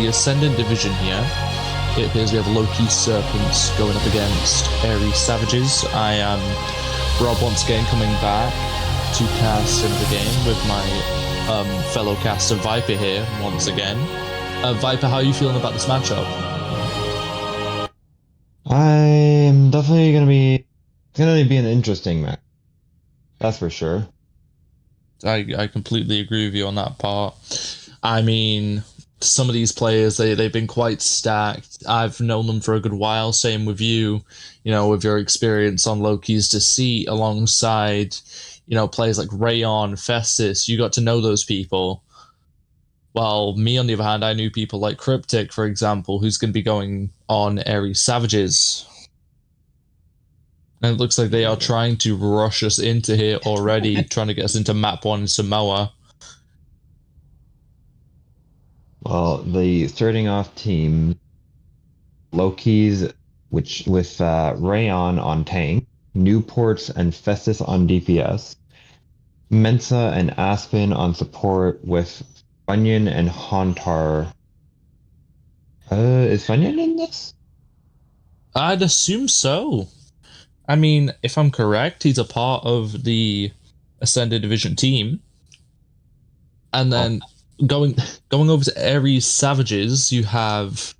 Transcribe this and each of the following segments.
the Ascendant division here. It appears we have Loki, Serpents going up against Ares Savages. I am Rob once again coming back to cast in the game with my fellow caster Viper here once again. Viper, how are you feeling about this matchup? I'm definitely gonna be an interesting match. That's for sure. I completely agree with you on that part. I mean, some of these players, they've been quite stacked. I've known them for a good while. Same with you, with your experience on Loki's Deceit alongside, players like Rayon, Festus. You got to know those people. Well, me, on the other hand, I knew people like Cryptic, for example, who's going to be going on Ares Savages. And it looks like they are trying to rush us into here already, trying to get us into map 1 in Samoa. Well, the starting off team, Loki's, with Rayon on tank, Newports and Festus on DPS, Mensa and Aspen on support with Funyun and Hauntar. Is Funyun in this? I'd assume so. I mean, if I'm correct, he's a part of the Ascendant Division team. And then going over to Ares Savages, you have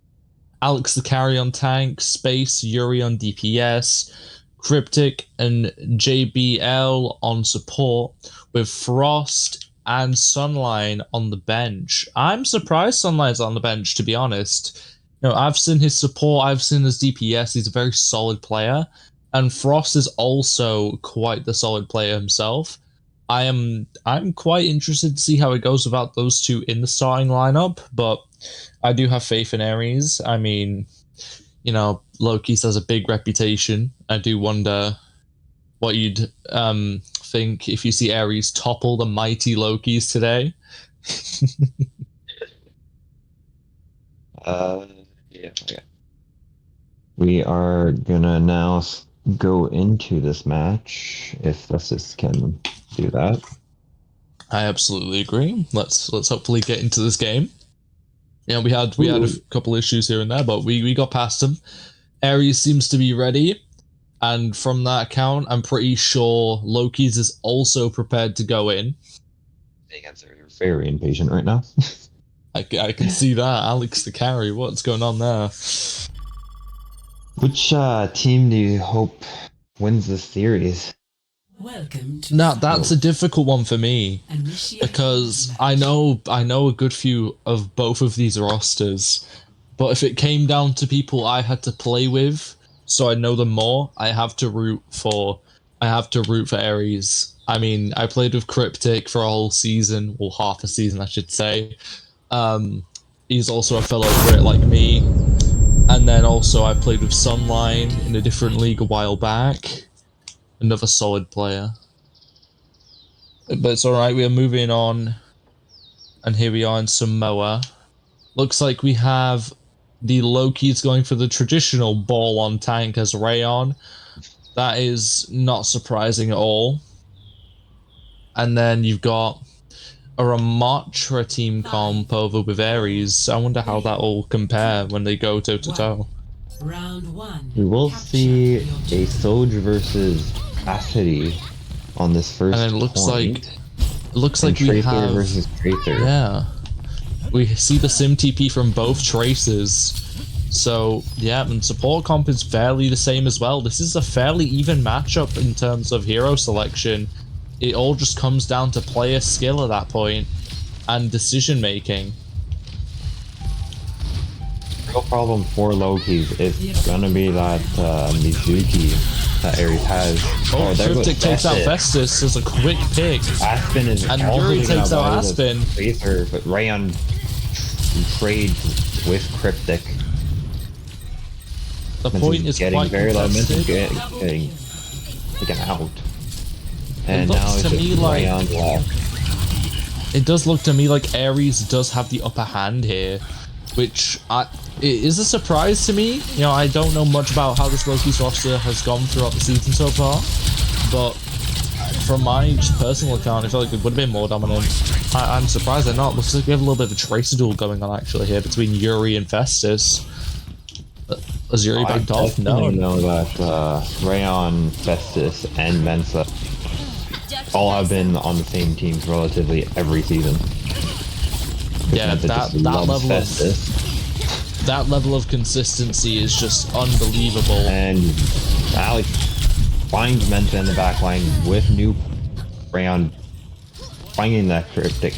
Alex the Carry on tank, Space, Yuri on DPS, Cryptic and JBL on support, with Frost and Sunline on the bench. I'm surprised Sunline's on the bench, to be honest. I've seen his support, I've seen his DPS, he's a very solid player. And Frost is also quite the solid player himself. I'm quite interested to see how it goes without those two in the starting lineup, but I do have faith in Ares. I mean, Loki's has a big reputation. I do wonder what you'd think if you see Ares topple the mighty Lokis today. Yeah. We are gonna now go into this match if Festus can do that. I absolutely agree. Let's hopefully get into this game. We had a couple issues here and there, but we got past them. Ares seems to be ready, and from that account, I'm pretty sure Loki's is also prepared to go in. They're very impatient right now. I can see that. Alex the Carry, what's going on there? Which team do you hope wins this series? Welcome to Now that's a difficult one for me because I know a good few of both of these rosters, but if it came down to people I had to play with, so I know them more, I have to root for Ares. I mean, I played with Cryptic for a whole season, or half a season, I should say. He's also a fellow Brit like me. And then also I played with Sunline in a different league a while back. Another solid player. But it's alright, we are moving on. And here we are in Samoa. Looks like we have the Loki's going for the traditional ball on tank as Rayon. That is not surprising at all. And then you've got a Ramatra team comp over with Ares. I wonder how that will compare when they go toe-to-toe. Round 1. We will see a Soj versus Cassidy on this first And it looks like we Tracer have versus Tracer. Yeah. We see the sim TP from both Traces. So yeah, and support comp is fairly the same as well. This is a fairly even matchup in terms of hero selection. It all just comes down to player skill at that point and decision making. The real problem for Loki's is gonna be that Mizuki that Ares has. Oh, Cryptic takes out Festus as a quick pick. Aspen is and also Yuri takes out Aspen. Tracer, but Rayon trades with Cryptic. The point is getting quite very low contested. getting taken out. And It now looks it's to me just like Rayon left. it does look to me like Ares does have the upper hand here, which it is a surprise to me. I don't know much about how this Loki's roster has gone throughout the season so far, but from my just personal account, I feel like it would have been more dominant. I'm surprised they're not. Looks like we have a little bit of a tracer duel going on actually here between Yuri and Festus. Has Yuri backed off? No. I know that Rayon, Festus, and Mensa all have been on the same teams relatively every season. Yeah, that level of consistency is just unbelievable. And Alex finds Mensa in the back line with new Rayon finding that cryptic.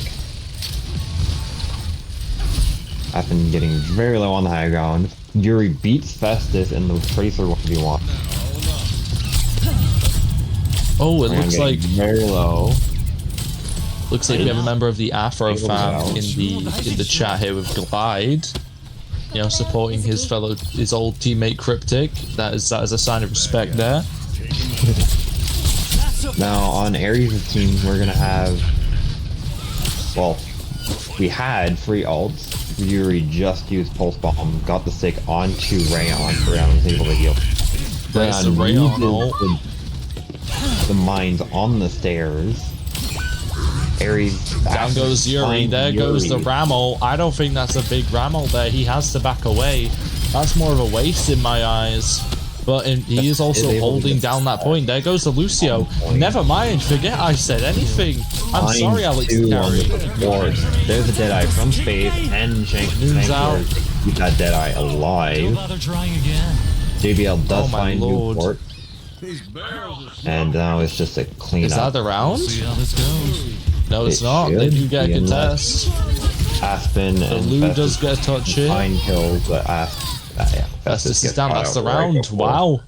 I've been getting very low on the high ground. Yuri beats Festus in the Tracer 1v1. Oh, it looks like very low. Looks like we have a member of the Afro fam in the chat here with Glide. You know, supporting his old teammate Cryptic. That is a sign of respect there. Now on Ares' team, we're gonna have. Well, we had free ults. Yuri just used Pulse Bomb, got the stick onto Rayon. Rayon was able to heal. Rayon uses the mines on the stairs. Ares down goes Yuri. There goes the Ramel. I don't think that's a big Ramel there. He has to back away. That's more of a waste in my eyes. But he is also holding down that point. There goes the Lucio. Never mind, forget I said anything. I'm sorry, Alex Carey. There's a Deadeye from space, and Shank out. Keep that Deadeye alive. JBL does find Newport. And now it's just a cleanup. Is that the round? No, it's not. They do get a contest. Aspen the and Lou does get a touch here. Fine kills, but Festus is down. That's the round. Wow.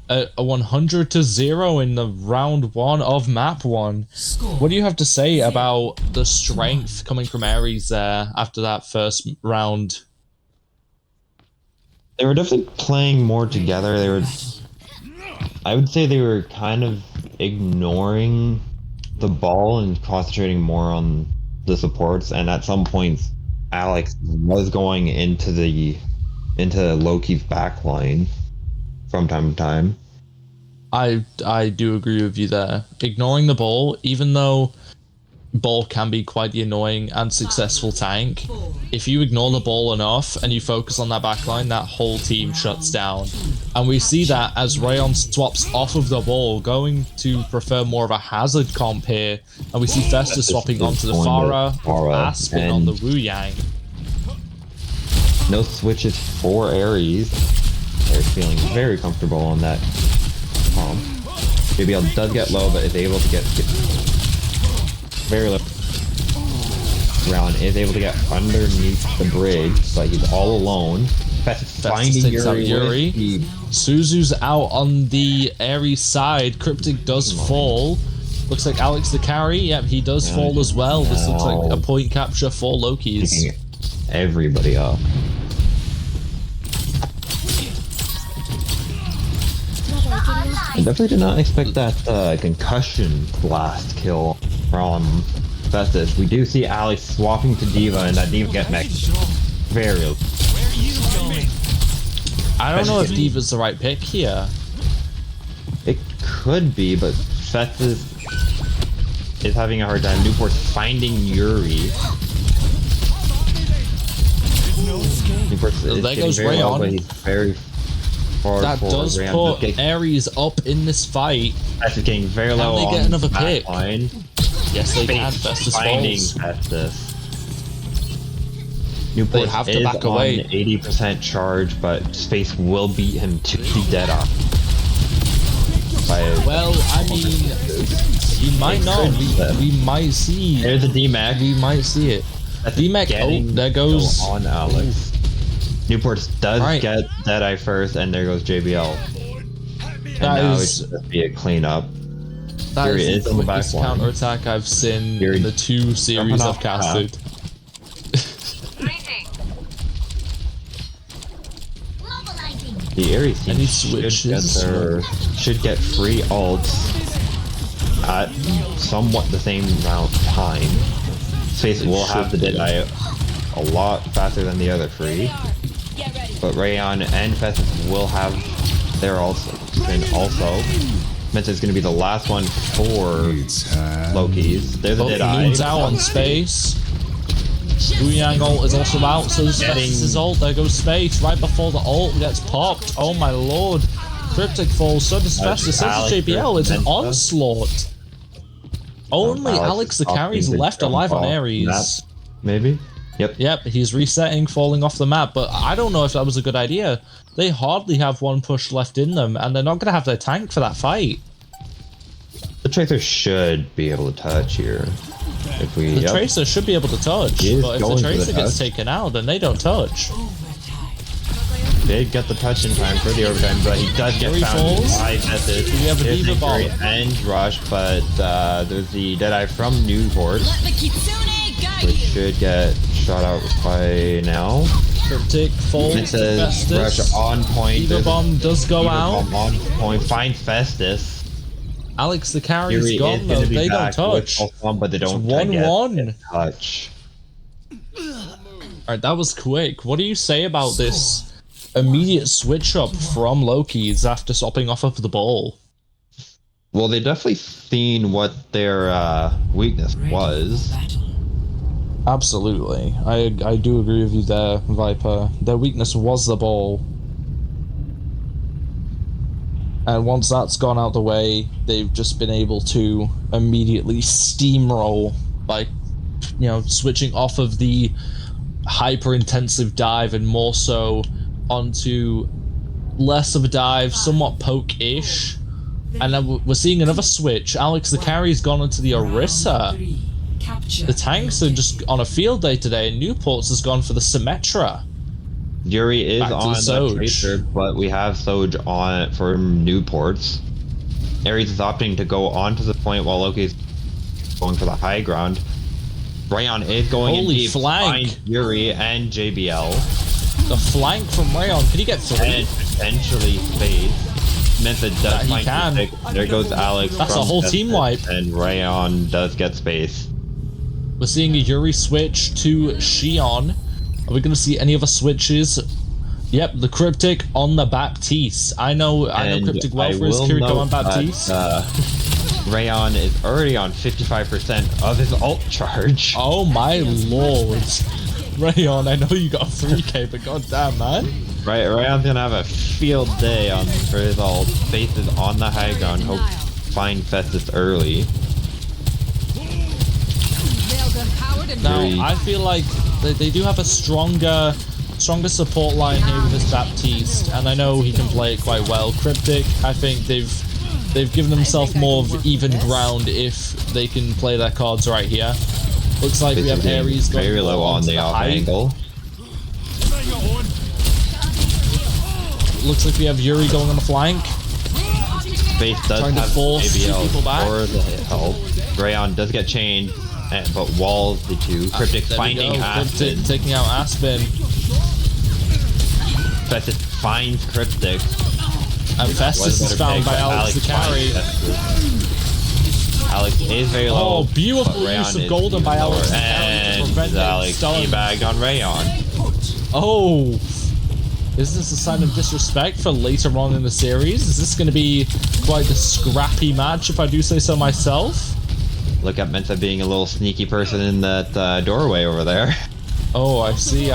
A 100-0 in the round 1 of map 1. What do you have to say about the strength coming from Ares there after that first round? They were definitely playing more together. I would say they were kind of ignoring the ball and concentrating more on the supports, and at some points Alex was going into Loki's backline from time to time. I do agree with you there. Ignoring the ball, even though ball can be quite the annoying and successful tank, if you ignore the ball enough and you focus on that backline, that whole team shuts down. And we see that as Rayon swaps off of the ball, going to prefer more of a hazard comp here, and we see Festus swapping onto the Pharah, Aspen on the Wu Yang. No switches for Ares. They're feeling very comfortable on that comp. JBL does get low, but is able to get very low. Round is able to get underneath the bridge, but he's all alone. Festus finding Yuri. Suzu's out on the Ares side. Cryptic does fall. Looks like Alex the carry. Yep, he does fall as well. This looks like a point capture for Loki's. Everybody up. I definitely did not expect that concussion blast kill from Festus. We do see Alex swapping to D.Va, and that D.Va get mech very low. I don't know if D.Va's the right pick here. It could be, but Festus is having a hard time. Newport's finding Yuri. Newport's there goes Rayon. But he's very far that does put Ares up in this fight. Festus getting very low. Can they get another pick? Line. Yes, they can. Festus falls. Festus. Newport have to back away. 80% charge, but Space will beat him to the Deadeye. Well, I mean, he might not. We might see. There's a D-Mac. We might see it. D-Mac. Oh, there goes on Alex. Newport does get Deadeye first, and there goes JBL. And now it's just be a cleanup. That is the quickest counterattack I've seen in the 2 series I've casted. The Ares team should get free ults at somewhat the same amount of time. Space will have the Deadeye a lot faster than the other free, but Rayon and Festus will have their ults. And also, Mythos is going to be the last one for Loki's. There's a Deadeye. Moon's out on space. Booyang ult is also out, so there's Festus' ult. There goes space right before the ult gets popped. Oh my lord. Cryptic falls, so does Festus, so does JBL. It's an onslaught. Only Alex the carry's left alive on Ares. Maybe? Yep, he's resetting, falling off the map, but I don't know if that was a good idea. They hardly have one push left in them, and they're not going to have their tank for that fight. The Tracer should be able to touch here. If we, the Tracer should be able to touch, but if the Tracer gets touch. taken out, then they don't touch. Did get the touch in time for the overtime, but he does get found by Festus. We have a Diva Ball and Rush, but there's the Deadeye from Newport, which should get shot out by now. Cryptic falls. It says Rush on point. Diva Bomb does go out. Bomb on point. Find Festus. Alex the carry's gone though. They don't touch. But they don't 1-1. touch. Alright, that was quick. What do you say about this immediate switch up from Loki's after swapping off of the ball? Well, they definitely seen what their weakness was. Absolutely. I do agree with you there, Viper. Their weakness was the ball. And once that's gone out the way, they've just been able to immediately steamroll by, switching off of the hyper-intensive dive and more so onto less of a dive, somewhat poke-ish. And then we're seeing another switch. Alex the carry's gone into the Orisa. The tanks are just on a field day today, and Newport's has gone for the Symmetra. Yuri is on the Tracer, but we have Soj on it for Newports. Ares is opting to go on to the point while Loki's going for the high ground. Rayon is going in deep, finds Yuri and JBL. The flank from Rayon, can he get 3? And potentially Fade. Method does find Cryptic. There goes Alex. That's a whole team wipe. And Rayon does get space. We're seeing a Yuri switch to Xion. Are we going to see any other switches? Yep, the Cryptic on the Baptiste. I know Cryptic well for his Kiriko on Baptiste. Rayon is already on 55% of his ult charge. Oh my lord. Rayon, I know you got 3k, but goddamn, man. Right, Rayon's gonna have a field day for his ult. Faith is on the high ground. Hope find Festus early. Now, I feel like they do have a stronger support line here with this Baptiste, and I know he can play it quite well. Cryptic, I think they've given themselves more of even ground if they can play their cards right here. Looks like we have Ares going very low on the off angle. Looks like we have Yuri going on the flank. Faith does trying have to force ABL people back. for the help. Rayon does get chained, but walls the two. Cryptic finding Aspen. Cryptic taking out Aspen. Festus finds Cryptic. And Festus is found by Alex the carry. Alex is very low. Oh, beautiful use of Golden by Alex the carry to prevent Alex teabagged on Rayon. Oh. Is this a sign of disrespect for later on in the series? Is this going to be quite a scrappy match, if I do say so myself? Look at Mensa being a little sneaky person in that doorway over there. Oh, I see.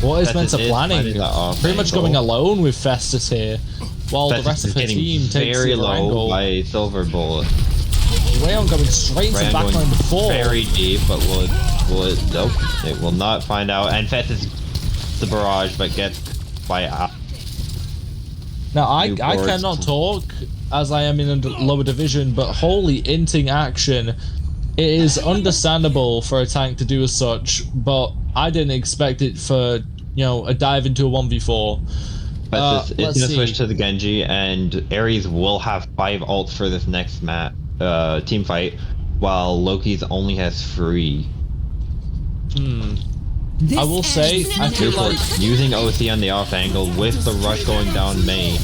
What is Mensa planning? Pretty much going alone with Festus here, while the rest of her team takes very the low angle. by Silver Bullet. Rayon going straight to backline before. Very deep, but will it? Nope, it will not find out. And Festus the barrage, but gets by out. Now I cannot talk as I am in a lower division, but holy inting action. It is understandable for a tank to do as such, but I didn't expect it for, a dive into a 1v4. But it's gonna switch to the Genji, and Ares will have 5 ults for this next team fight, while Loki's only has 3. I will say, I feel like using OC on the off angle with the rush going down main.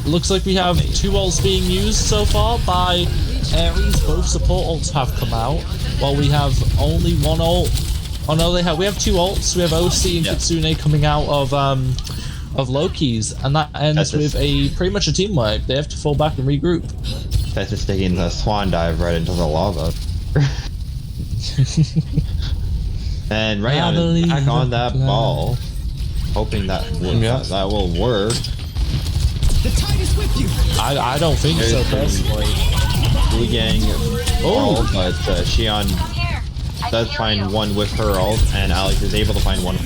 Looks like we have 2 ults being used so far by Ares. Both support ults have come out, while we have only 1 ult. Oh no, we have 2 ults. We have OC and Kitsune coming out of of Loki's, and that ends with a pretty much a team wipe. They have to fall back and regroup. That's just taking the swan dive right into the lava. And Rayon is back on that ball, hoping that that will work. The tide is with you. I don't think so personally. Blue Gang ult, but Xion does find one with her ult, and Alex is able to find one.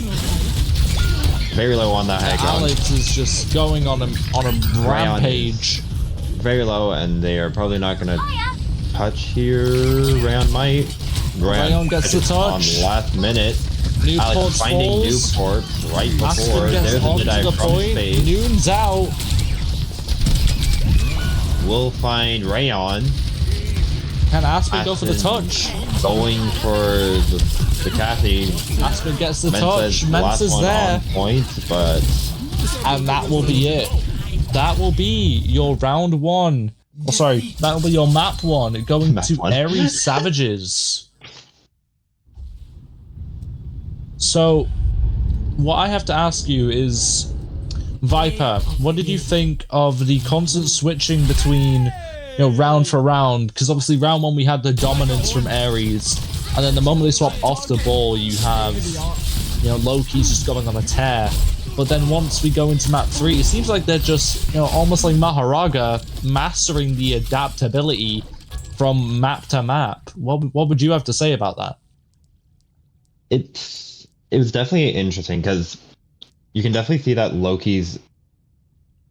Very low on that high ground. Alex is just going on a rampage. Very low, and they are probably not going to touch here. Rayon might. Rayon gets the touch. On last minute. Alex finding Newport right before. There's the dive from space. Noon's out. We'll find Rayon. Can Aspen go for the touch? Going for the Kathy. Aspen gets the touch. Mensa's there. On point, but... And that will be it. That will be your round one. Oh, sorry. That will be your map one. Going to Ares Savages. So, what I have to ask you is, Viper, what did you think of the constant switching between, round for round? Because obviously round one we had the dominance from Ares, and then the moment they swap off the ball, you have, Loki's just going on a tear. But then once we go into map 3, it seems like they're just, almost like Maharaga, mastering the adaptability from map to map. What would you have to say about that? It was definitely interesting because you can definitely see that Loki's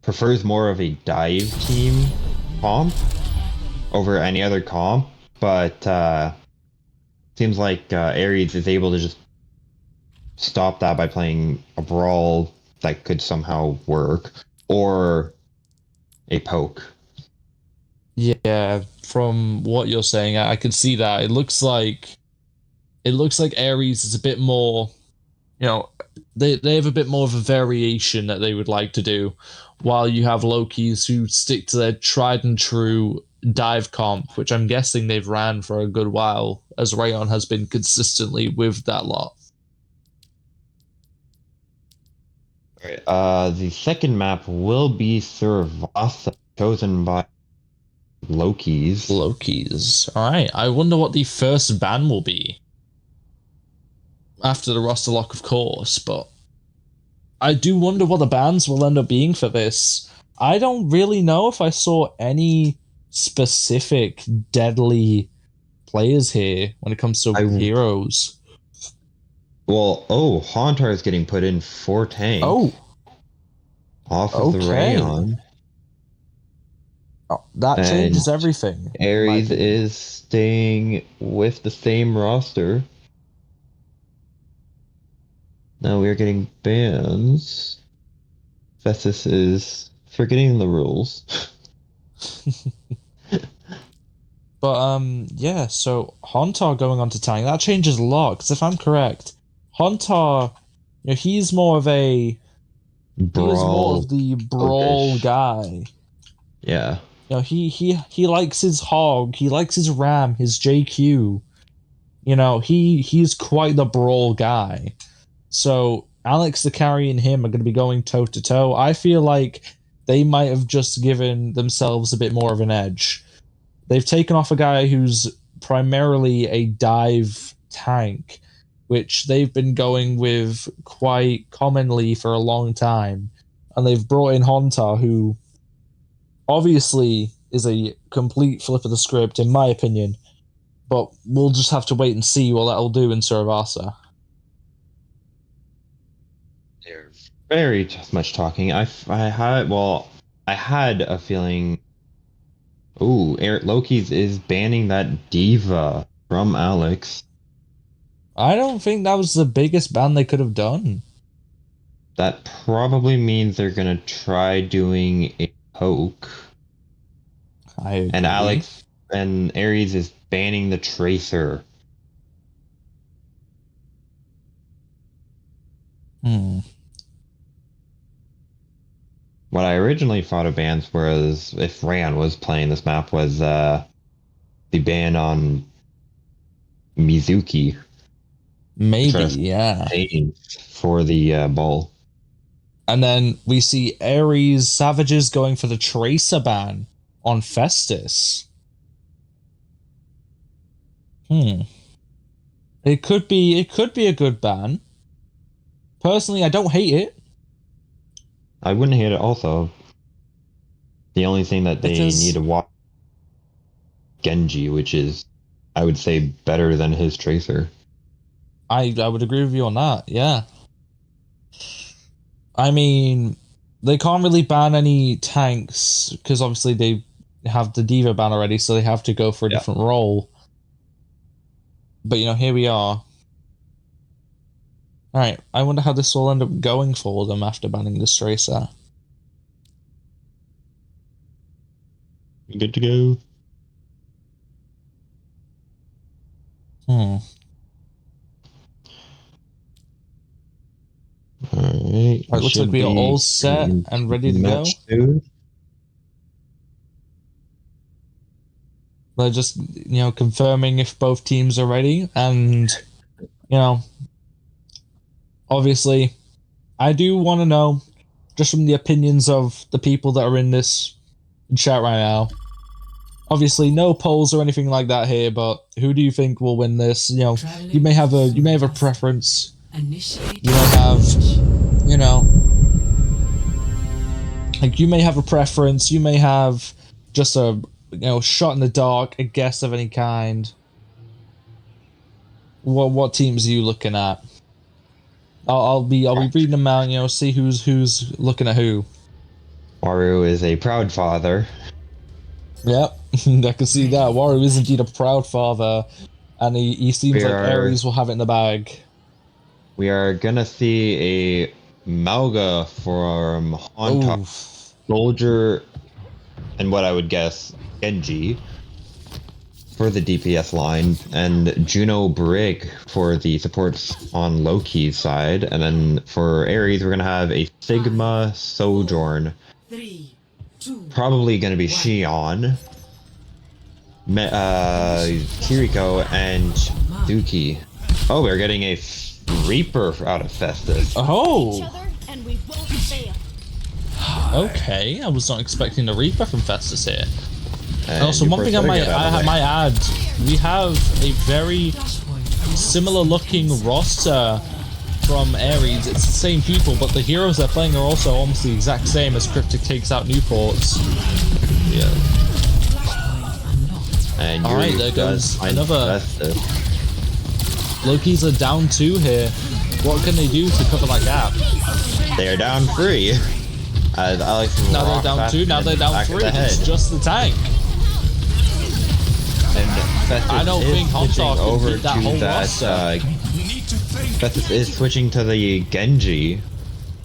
prefers more of a dive team comp over any other comp, but seems like Ares is able to just stop that by playing a brawl that could somehow work, or a poke. Yeah, from what you're saying, I can see that. It looks like Ares is a bit more, they have a bit more of a variation that they would like to do, while you have Loki's who stick to their tried and true dive comp, which I'm guessing they've ran for a good while, as Rayon has been consistently with that lot. Alright, the second map will be Servasa, chosen by Loki's. Alright, I wonder what the first ban will be. After the roster lock, of course, but I do wonder what the bans will end up being for this. I don't really know if I saw any specific deadly players here when it comes to heroes. Well, Hauntar is getting put in for tank. Off of the Rayon. Oh, that changes everything. Ares is staying with the same roster. Now we are getting bans. Mythos is forgetting the rules. But, yeah, so Hauntar going on to tank, that changes a lot, because if I'm correct, Hauntar, he's more of the brawl guy. Yeah. He likes his hog, he likes his ram, his JQ. He's quite the brawl guy. So Alex the carry and him are going to be going toe to toe. I feel like they might have just given themselves a bit more of an edge. They've taken off a guy who's primarily a dive tank, which they've been going with quite commonly for a long time. And they've brought in Hauntar, who obviously is a complete flip of the script, in my opinion. But we'll just have to wait and see what that'll do in Servasa. They're very much talking. I had a feeling. Ooh, Loki's is banning that diva from Alex. I don't think that was the biggest ban they could have done. That probably means they're gonna try doing a poke. And Alex and Ares is banning the Tracer. What I originally thought of bans was, if Rayon was playing this map, was the ban on Mizuki. Maybe, yeah. For the ball. And then we see Ares Savages going for the Tracer ban on Festus. It could be a good ban. Personally, I don't hate it. I wouldn't hate it also. The only thing that they need to watch Genji, which is, I would say, better than his Tracer. I would agree with you on that, yeah. I mean, they can't really ban any tanks, because obviously they have the Diva ban already, so they have to go for a different role. But, you know, here we are. Alright, I wonder how this will end up going for them after banning this Tracer. Good to go. Alright. It looks like we are all set and ready to go. Soon. They're just, you know, confirming if both teams are ready. And, you know, obviously, I do want to know, just from the opinions of the people that are in this chat right now. Obviously, no polls or anything like that here, but who do you think will win this? You know, you may have a preference. You may have, you know, like you may have a preference. You may have just a, you know, shot in the dark, a guess of any kind. What teams are you looking at? I'll be reading them out. You know, see who's looking at who. Waru is a proud father. Yep, I can see that. Waru is indeed a proud father, and he seems like Ares will have it in the bag. We are gonna see a Mauga from Honta, Soldier, and what I would guess Genji for the DPS line, and Juno Brig for the supports on Loki's side, and then for Ares we're gonna have a Sigma Sojourn. 3, 2, Probably gonna be Shion, Kiriko, and Duki. Oh, we're getting a Reaper out of Festus. Oh! And we won't fail. Okay, I was not expecting a Reaper from Festus here. And also, one thing I might add, we have a very similar looking roster from Ares. It's the same people, but the heroes they're playing are also almost the exact same as Cryptic takes out Newports. Yeah. And alright, there goes another. Loki's are down 2 here. What can they do to cover that gap? They are down 3. Now they're down 2, now they're down 3. It's just the tank. And I don't think Hontar can beat that whole roster. Festus is switching to the Genji,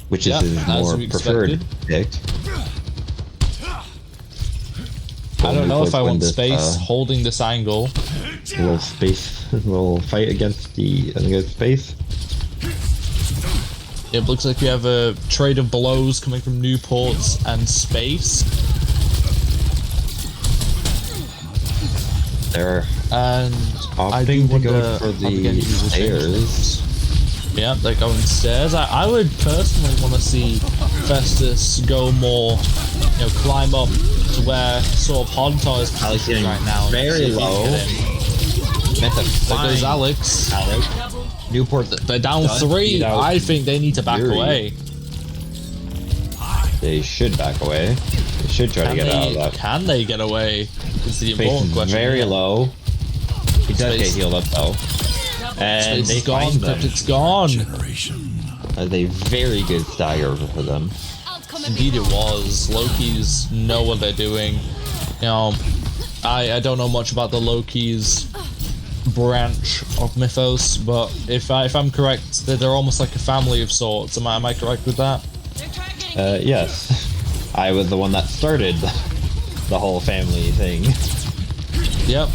which is his more preferred pick. I don't know if I want space holding this angle. A little space, a little fight against space. It looks like we have a trade of blows coming from Newports and space. They're opting to go for the stairs. Yeah, they're going stairs. I would personally want to see Festus go more, you know, climb up to where sort of Hontar is positioned right now. Very low. There goes Alex. Newport. They're down 3. I think they need to back away. They should back away. They should try to get out of that. Can they get away? Is the important question. Very low. He does get healed up though. And Space is gone. Cryptic's gone. That's a very good stagger for them. Indeed it was. Loki's know what they're doing. You know, I don't know much about the Loki's branch of Mythos, but if I'm correct, they're almost like a family of sorts. Am I correct with that? Yes. I was the one that started the whole family thing. Yep.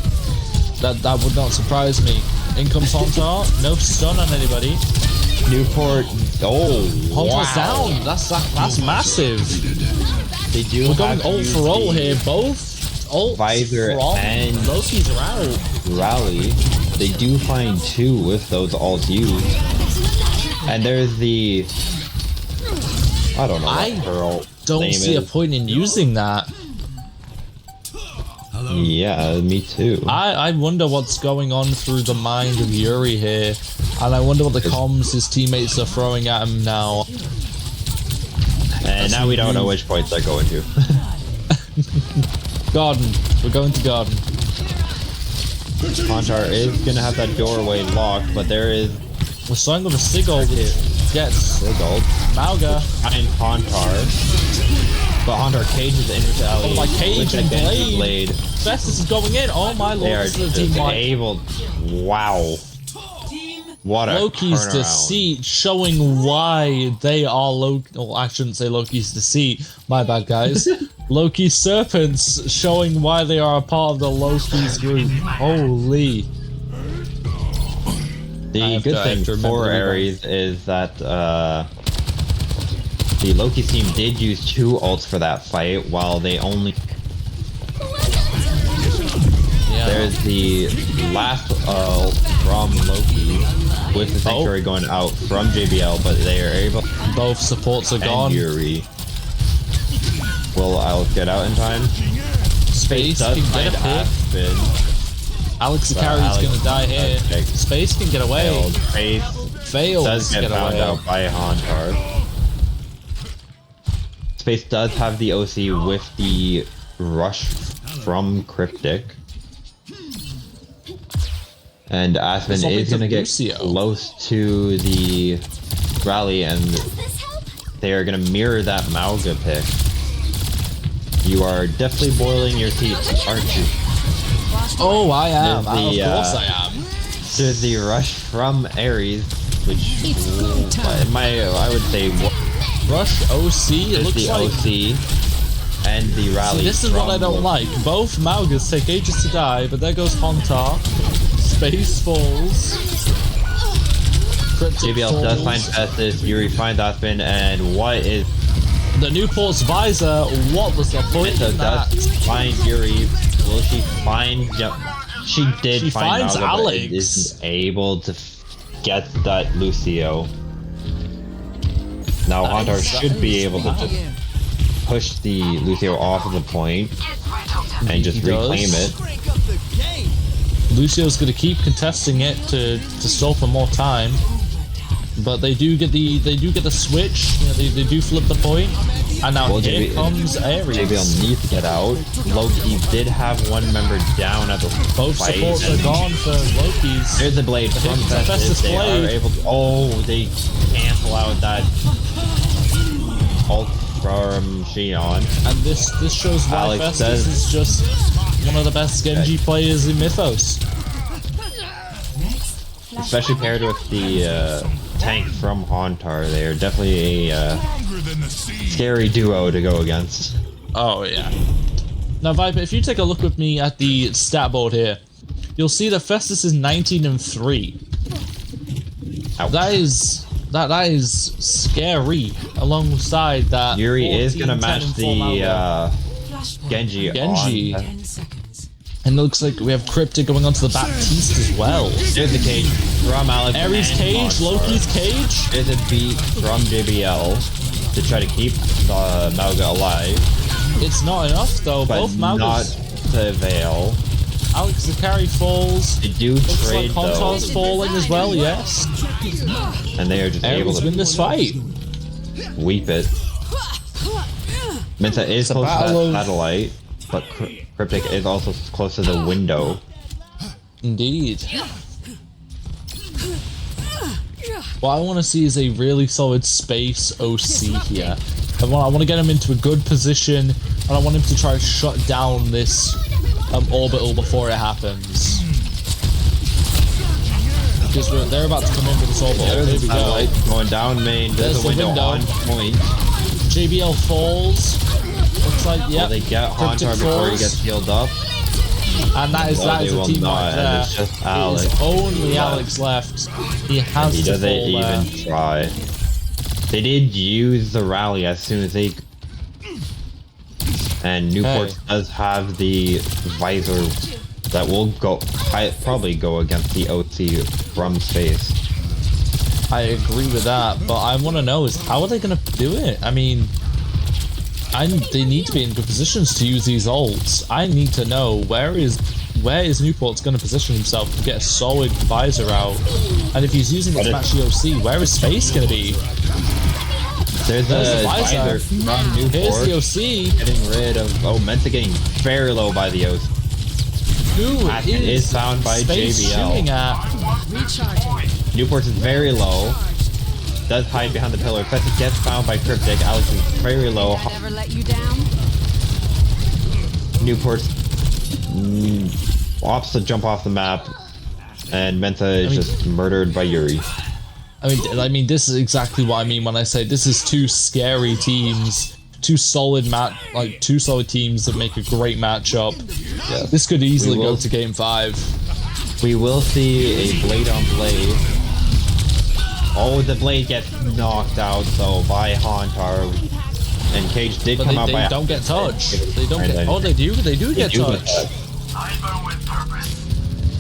That would not surprise me. In comes Hontar. No stun on anybody. Newport. Oh, Hontar's down. That's massive. They do. We're going ult for ult here. Both ult Visor and Loki's are out. Rally. They do find 2 with those ults used. And there's the I don't know what I her ult Don't name see a is. point in using that. Yeah, me too. I wonder what's going on through the mind of Yuri here, and I wonder what the comms his teammates are throwing at him now. And now we don't know which points they're going to. Garden. We're going to garden. Hauntar is gonna have that doorway locked, but there is We're starting with a Sigurd that gets Gold Mauga. behind Hauntar. But Hauntar cages into Ellie. Oh my cage with and the Genji blade. Festus is going in. Oh my They lord, are this is a team wipe. able. Wow. What a Loki's turnaround. deceit showing why they are Loki. Well, I shouldn't say Loki's deceit. My bad, guys. Loki's Serpents showing why they are a part of the Loki's group. Holy. The good thing for Ares is that the Loki team did use 2 ults for that fight, while they only. Yeah. There's the last ult from Loki with the Sanctuary going out from JBL, but they are able. Both supports are And gone. Yuri. Will Alex get out in time? Space Does can find get a pick. Aspen. Alex But Zakari's Alex gonna die here. does pick. Space can get away. Failed. Faith Fails does to get found away. out by Hauntar. Space does have the OC with the rush from Cryptic. And Aspen There's something is going to to get Lucio. close to the rally, and they are going to mirror that Mauga pick. You are definitely boiling your teeth, aren't you? Oh, I am. There's the, Of course I am. There's the rush from Ares, which I would say Rush OC. It there's looks the like. OC and the rally. See, this is what I don't like. Both Maugas take ages to die, but there goes Hauntar. Space falls. Cryptic JBL falls. does find Festus, Yuri finds Aspen, and what is The Newport's visor. What was the point Mythos in that? does find Yuri. Will she find? She did She find finds Mauga, but Alex. isn't able to get that Lucio. Now Hauntar should be able to just push the Lucio off of the point and just He does. reclaim it. Lucio's going to keep contesting it to stall for more time, but they do get the switch. You know, they do flip the point, and now Well, here comes Ares. JBL needs to get out. Loki did have one member down at the Both fight, supports are and gone for Loki's. There's a blade from hit from Festus. Festus They blade. are able to. Oh, they cancel out that ult from Shion. And this shows why Alex Festus says- is just one of the best Genji players in Mythos. Especially paired with the tank from Hauntar. They are definitely a scary duo to go against. Oh yeah. Now Viper, if you take a look with me at the stat board here, you'll see that Festus is 19-3. Ouch. That is scary. Alongside that, Yuri is 14, gonna 10, match and 4 Malga. the Genji. Genji. On. 10 seconds. And it looks like we have Cryptic going on to the Baptiste as well. There's the cage from Alex. Ares and cage, Hauntar. Loki's cage. There's a beat from JBL to try to keep Mauga alive, It's not enough though. but Both not Malgas. to avail. Alex Zakari falls. They do Looks trade like though, Hauntar's falling as well. Yes. and they are just able Ares to win this fight. weep it. Minta is a close to that battle of- satellite, but Cryptic is also close to the window. Indeed. What I want to see is a really solid space OC here. I want to get him into a good position, and I want him to try to shut down this orbital before it happens. Because they're about to come in with this orbital. There's There the we go. satellite going down main. There's There's a the window, window. on point. JBL falls. Looks like, Will yeah. they get Cryptic Hauntar before he falls. gets healed up? And that is No, that they is a will team not, right and there. it's just It is Alex only left. Alex left. He has He to doesn't fall even there. try. They did use the rally as soon as they. And Newport does have the visor that will probably go against the OC from space. I agree with that, but I want to know is how are they going to do it? I mean, they need to be in good positions to use these ults. I need to know where is Newport's going to position himself to get a solid visor out, and if he's using it to match the OC, where is Face going to be? There's the visor from Newport. Here's the OC. Getting rid of Menta getting very low by the OC. Who is found by Space JBL. shooting at? Newport is very low. Does hide behind the pillar. Festa gets found by Cryptic. Alex is very low. Ever let you down? Newport's opts to jump off the map, and Menta is just murdered by Yuri. I mean, this is exactly what I mean when I say this is two scary teams, two solid teams that make a great matchup. Yeah. This could easily go to Game 5. We will see a blade on blade. Oh, the blade gets knocked out though by Hauntar, and Cage did come out by. They don't get touched. They don't get. Oh, they do. They do get touched.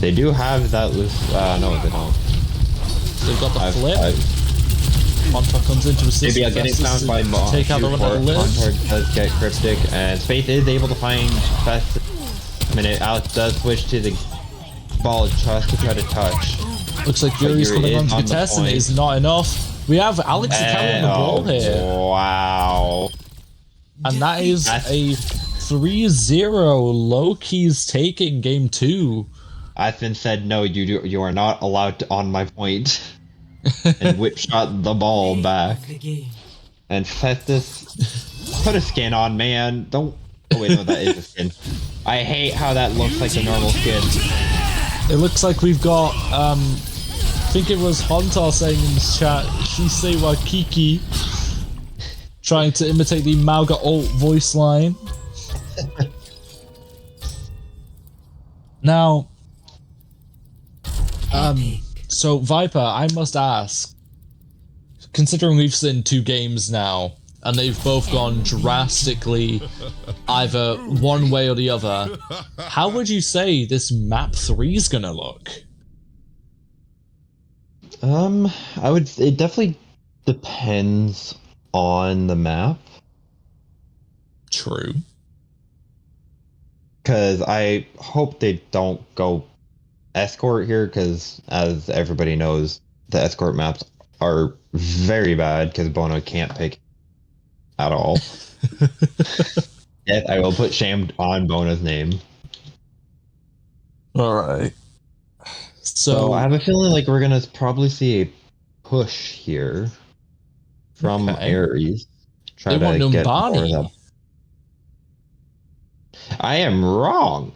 They do have that loose. No, they don't. They've got the flip. Hauntar comes into assist. Maybe getting found by Moss. Take out the Hauntar does get Cryptic, and Space is able to find Fest. Alex does switch to the ball just to try to touch. Looks like Yuri's coming on to contest, and it is not enough. We have Alex carrying the ball here. Wow. And that is a 3-0. Loki's taking Game 2. Aspen said, no, you are not allowed to on my point. And whip shot the ball back. And Festus, put a skin on, man. Don't. Oh, wait, no, that is a skin. I hate how that looks like a normal skin. It looks like we've got, I think it was Hauntar saying in the chat, Shisei wa Kiki, trying to imitate the Mauga alt voice line. Now, so Viper, I must ask, considering we've seen 2 games now, and they've both gone drastically either one way or the other, how would you say this map 3 is gonna look? It definitely depends on the map. True. Because I hope they don't go escort here, because as everybody knows, the escort maps are very bad because Bono can't pick at all. Yes, I will put shame on Bono's name. Alright. So I have a feeling like we're gonna probably see a push here from Ares. Try to get more of them. I am wrong.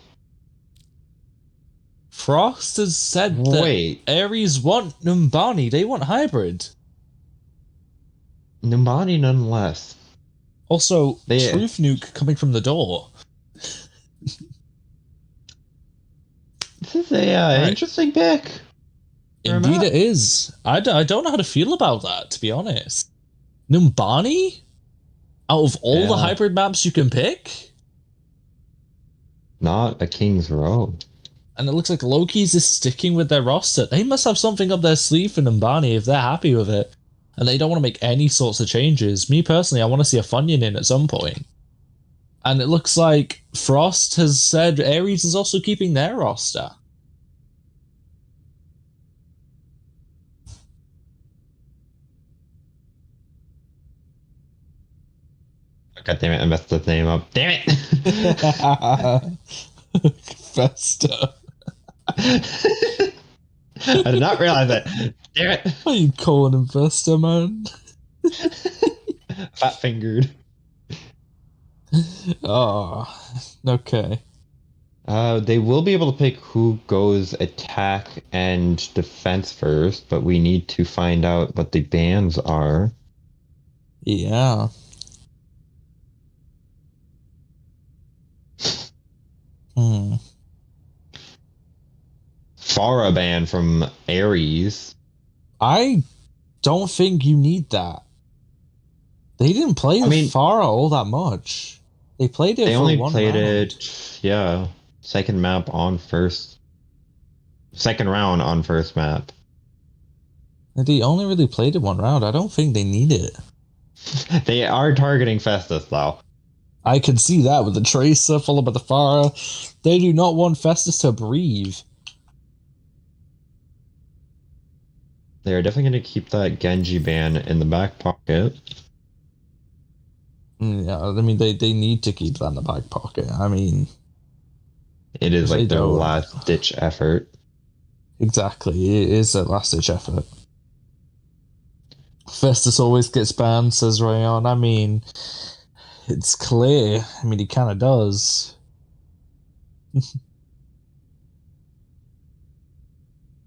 Frost has said that Ares want Numbani. They want hybrid. Numbani nonetheless. Also, Truth Nuke coming from the door. This is a interesting pick. Indeed it is. I don't know how to feel about that, to be honest. Numbani? Out of all the hybrid maps you can pick? Not a King's Row. And it looks like Loki's is sticking with their roster. They must have something up their sleeve for Numbani if they're happy with it. And they don't want to make any sorts of changes. Me personally, I want to see a Funyun in at some point. And it looks like Frost has said Ares is also keeping their roster. God damn it, I messed the name up. Damn it! Festa. I did not realize that. Damn it! Why are you calling him Festa, man? Fat fingered. Oh, okay. They will be able to pick who goes attack and defense first, but we need to find out what the bans are. Yeah. Pharah ban from Ares. I don't think you need that. They didn't play Pharah all that much. They played it. They only played it. Yeah, second round on first map. They only really played it one round. I don't think they need it. They are targeting Festus, though. I can see that with the Tracer followed by the Fire. They do not want Festus to breathe. They are definitely going to keep that Genji ban in the back pocket. Yeah, I mean, they need to keep that in the back pocket. I mean... It is like their don't. last-ditch effort. Exactly, it is a last-ditch effort. Festus always gets banned, says Rayon. I mean, it's clear. I mean, he kind of does.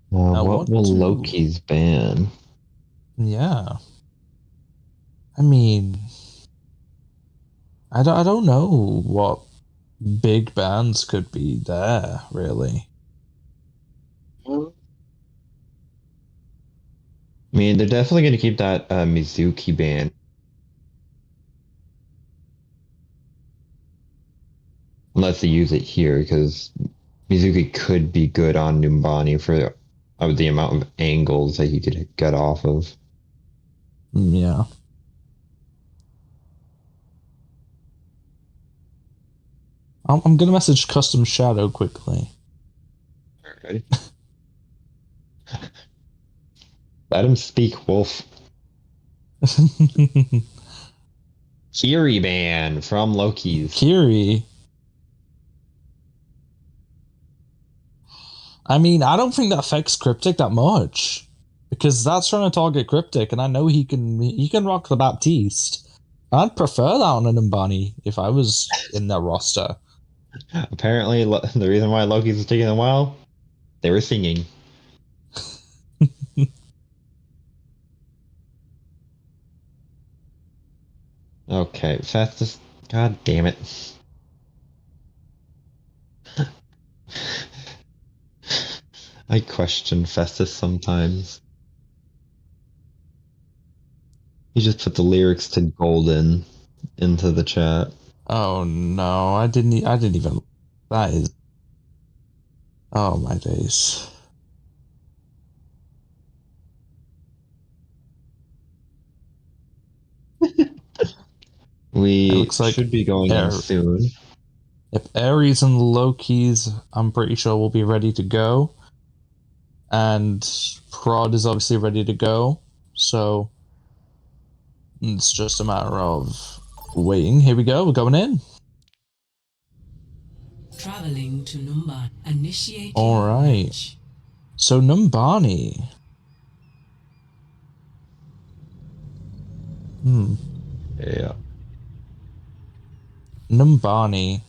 What will Loki's ban? Yeah. I mean, I don't know what big bans could be there, really. I mean, they're definitely going to keep that Mizuki ban. Unless they use it here, because Mizuki could be good on Numbani for the amount of angles that he could get off of. Yeah. I'm gonna message Custom Shadow quickly. Okay. Let him speak, Wolf. Kiri ban from Loki's. Kiri. I mean, I don't think that affects Cryptic that much. Because that's trying to target Cryptic, and I know he can rock the Baptiste. I'd prefer that on an Umbani if I was in their roster. Apparently, the reason why Loki's was taking a while, they were singing. Okay, Festus. God damn it. I question Festus sometimes. He just put the lyrics to Golden into the chat. Oh no, I didn't even. That is. Oh my days. We like should be going in soon. If Ares and Loki's, I'm pretty sure will be ready to go. And Prod is obviously ready to go. So it's just a matter of waiting. Here we go. We're going in. Traveling to Numbani. Initiating. All right. Match. So Numbani. Yeah. Numbani.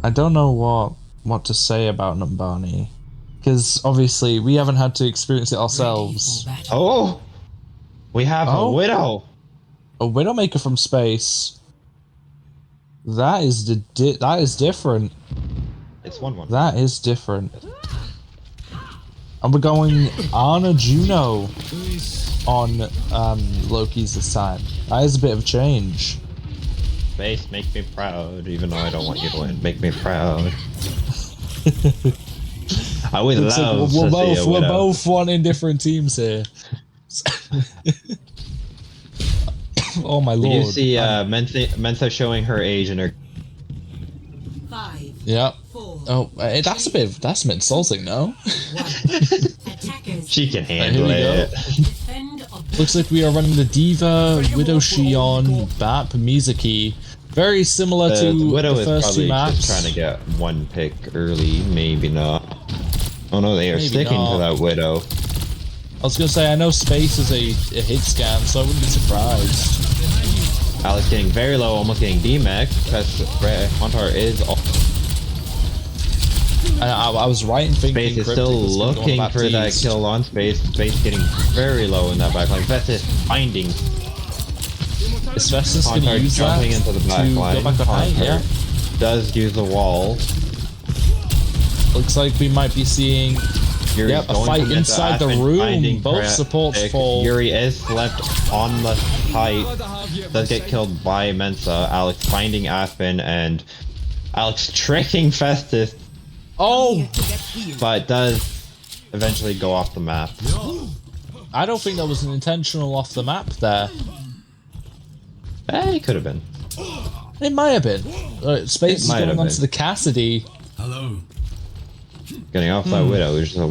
I don't know what to say about Numbani. Because obviously we haven't had to experience it ourselves. Oh! We have a Widow! A Widowmaker from space. That is that is different. It's 1-1. That is different. And we're going Anna Juno on Loki's this time. That is a bit of a change. Space, make me proud, even though I don't want you to win. Make me proud. I would love to see a we're Widow. both wanting different teams here. Oh my lord! Did you see Mentha showing her age and her? 5, Yeah. 4, Oh, that's a bit insulting, no? attackers. She can Here handle we go. it. Defend objective. Looks like we are running the Diva, Widow Shion, Bap, Mizuki. Very similar to The Widow the is first probably two maps. just trying to get one pick early, maybe not. Oh no, they are Maybe sticking not. to that Widow. I was gonna say, I know Space is a hit scan, so I wouldn't be surprised. Alex getting very low, almost getting D-Max, because Montar is off. I was right in thinking Space is Cryptic still was gonna go looking for that Baptiste. kill on Space. Space getting very low in that backline. Festus finding. Is Festus gonna Montar use that jumping into the backline. to go back on height? Yeah. Does use the wall. Looks like we might be seeing Yuri's a going fight to get inside the Aspen, room. finding Both supports pick. fall. Yuri is left on the height. Does get killed by Mensa. Alex finding Aspen and Alex tricking Festus Oh, Here to get healed. but does eventually go off the map. I don't think that was an intentional off the map there. It could have been. It might have been. Space is might going have onto been. the Cassidy. Hello. Getting off that Widow is just a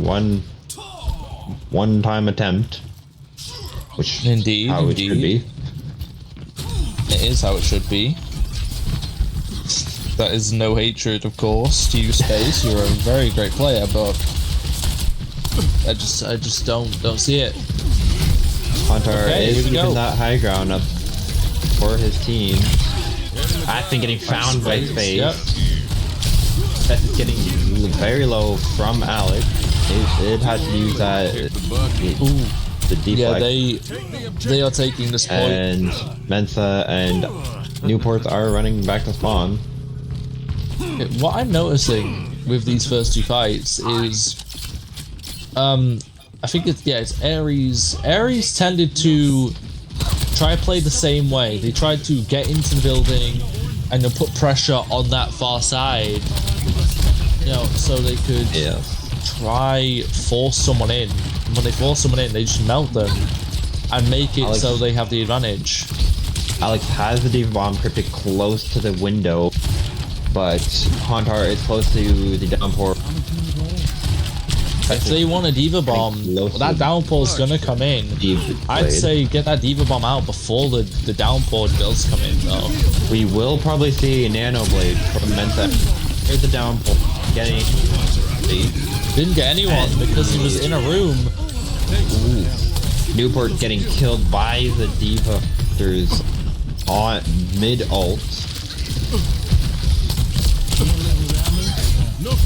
one-time attempt, which Indeed, how it should be. It is how it should be. That is no hatred, of course, to you, Space. You're a very great player, but I just don't see it. Hunter Okay, is here we go. keeping that high ground up for his team. Actually getting found by Space. Yep. That is getting very low from Alex. It had to use that the deflect. Yeah, they are taking this point. And Mensa and Newports are running back to spawn. What I'm noticing with these first two fights is, I think it's Ares. Ares tended to try to play the same way. They tried to get into the building and then put pressure on that far side, so they could try force someone in. And when they force someone in, they just melt them and make it so they have the advantage. Alex has the Diva Bomb cryptic close to the window, but Hauntar is close to the downpour. If they want a Diva Bomb, that downpour's gonna come in. I'd say get that Diva Bomb out before the downpour does come in, though. We will probably see a Nano Blade from Mensa. Here's the downpour. Getting. Didn't get anyone because he was in a room. Ooh. Newport getting killed by the Diva on mid-ult.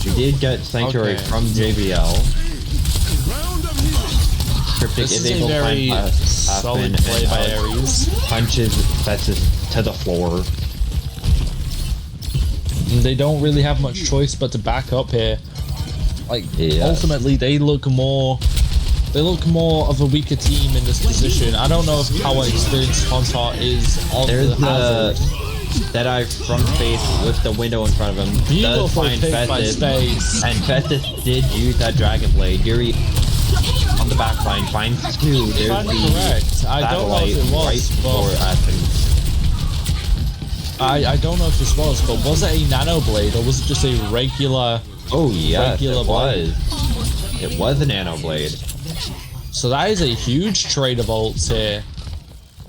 We did get Sanctuary from JBL. Cryptic This is is a able to very find solid play by Ares. Punches Festus to the floor. They don't really have much choice but to back up here. Ultimately, they look more of a weaker team in this position. I don't know if how experienced Hauntar is on There's the hazard. Deadeye from Space with the window in front of him. Does Beautiful find pick by Festus, Space. and Festus did use that Dragon Blade. Yuri on the back line finds two. There's If I'm the correct, I don't know if it was, right before but Ascendant. I don't know if this was, but was it a Nano Blade or was it just a regular? Oh yes, Regular it blade. was. It was a Nano Blade. So that is a huge trade of ults here.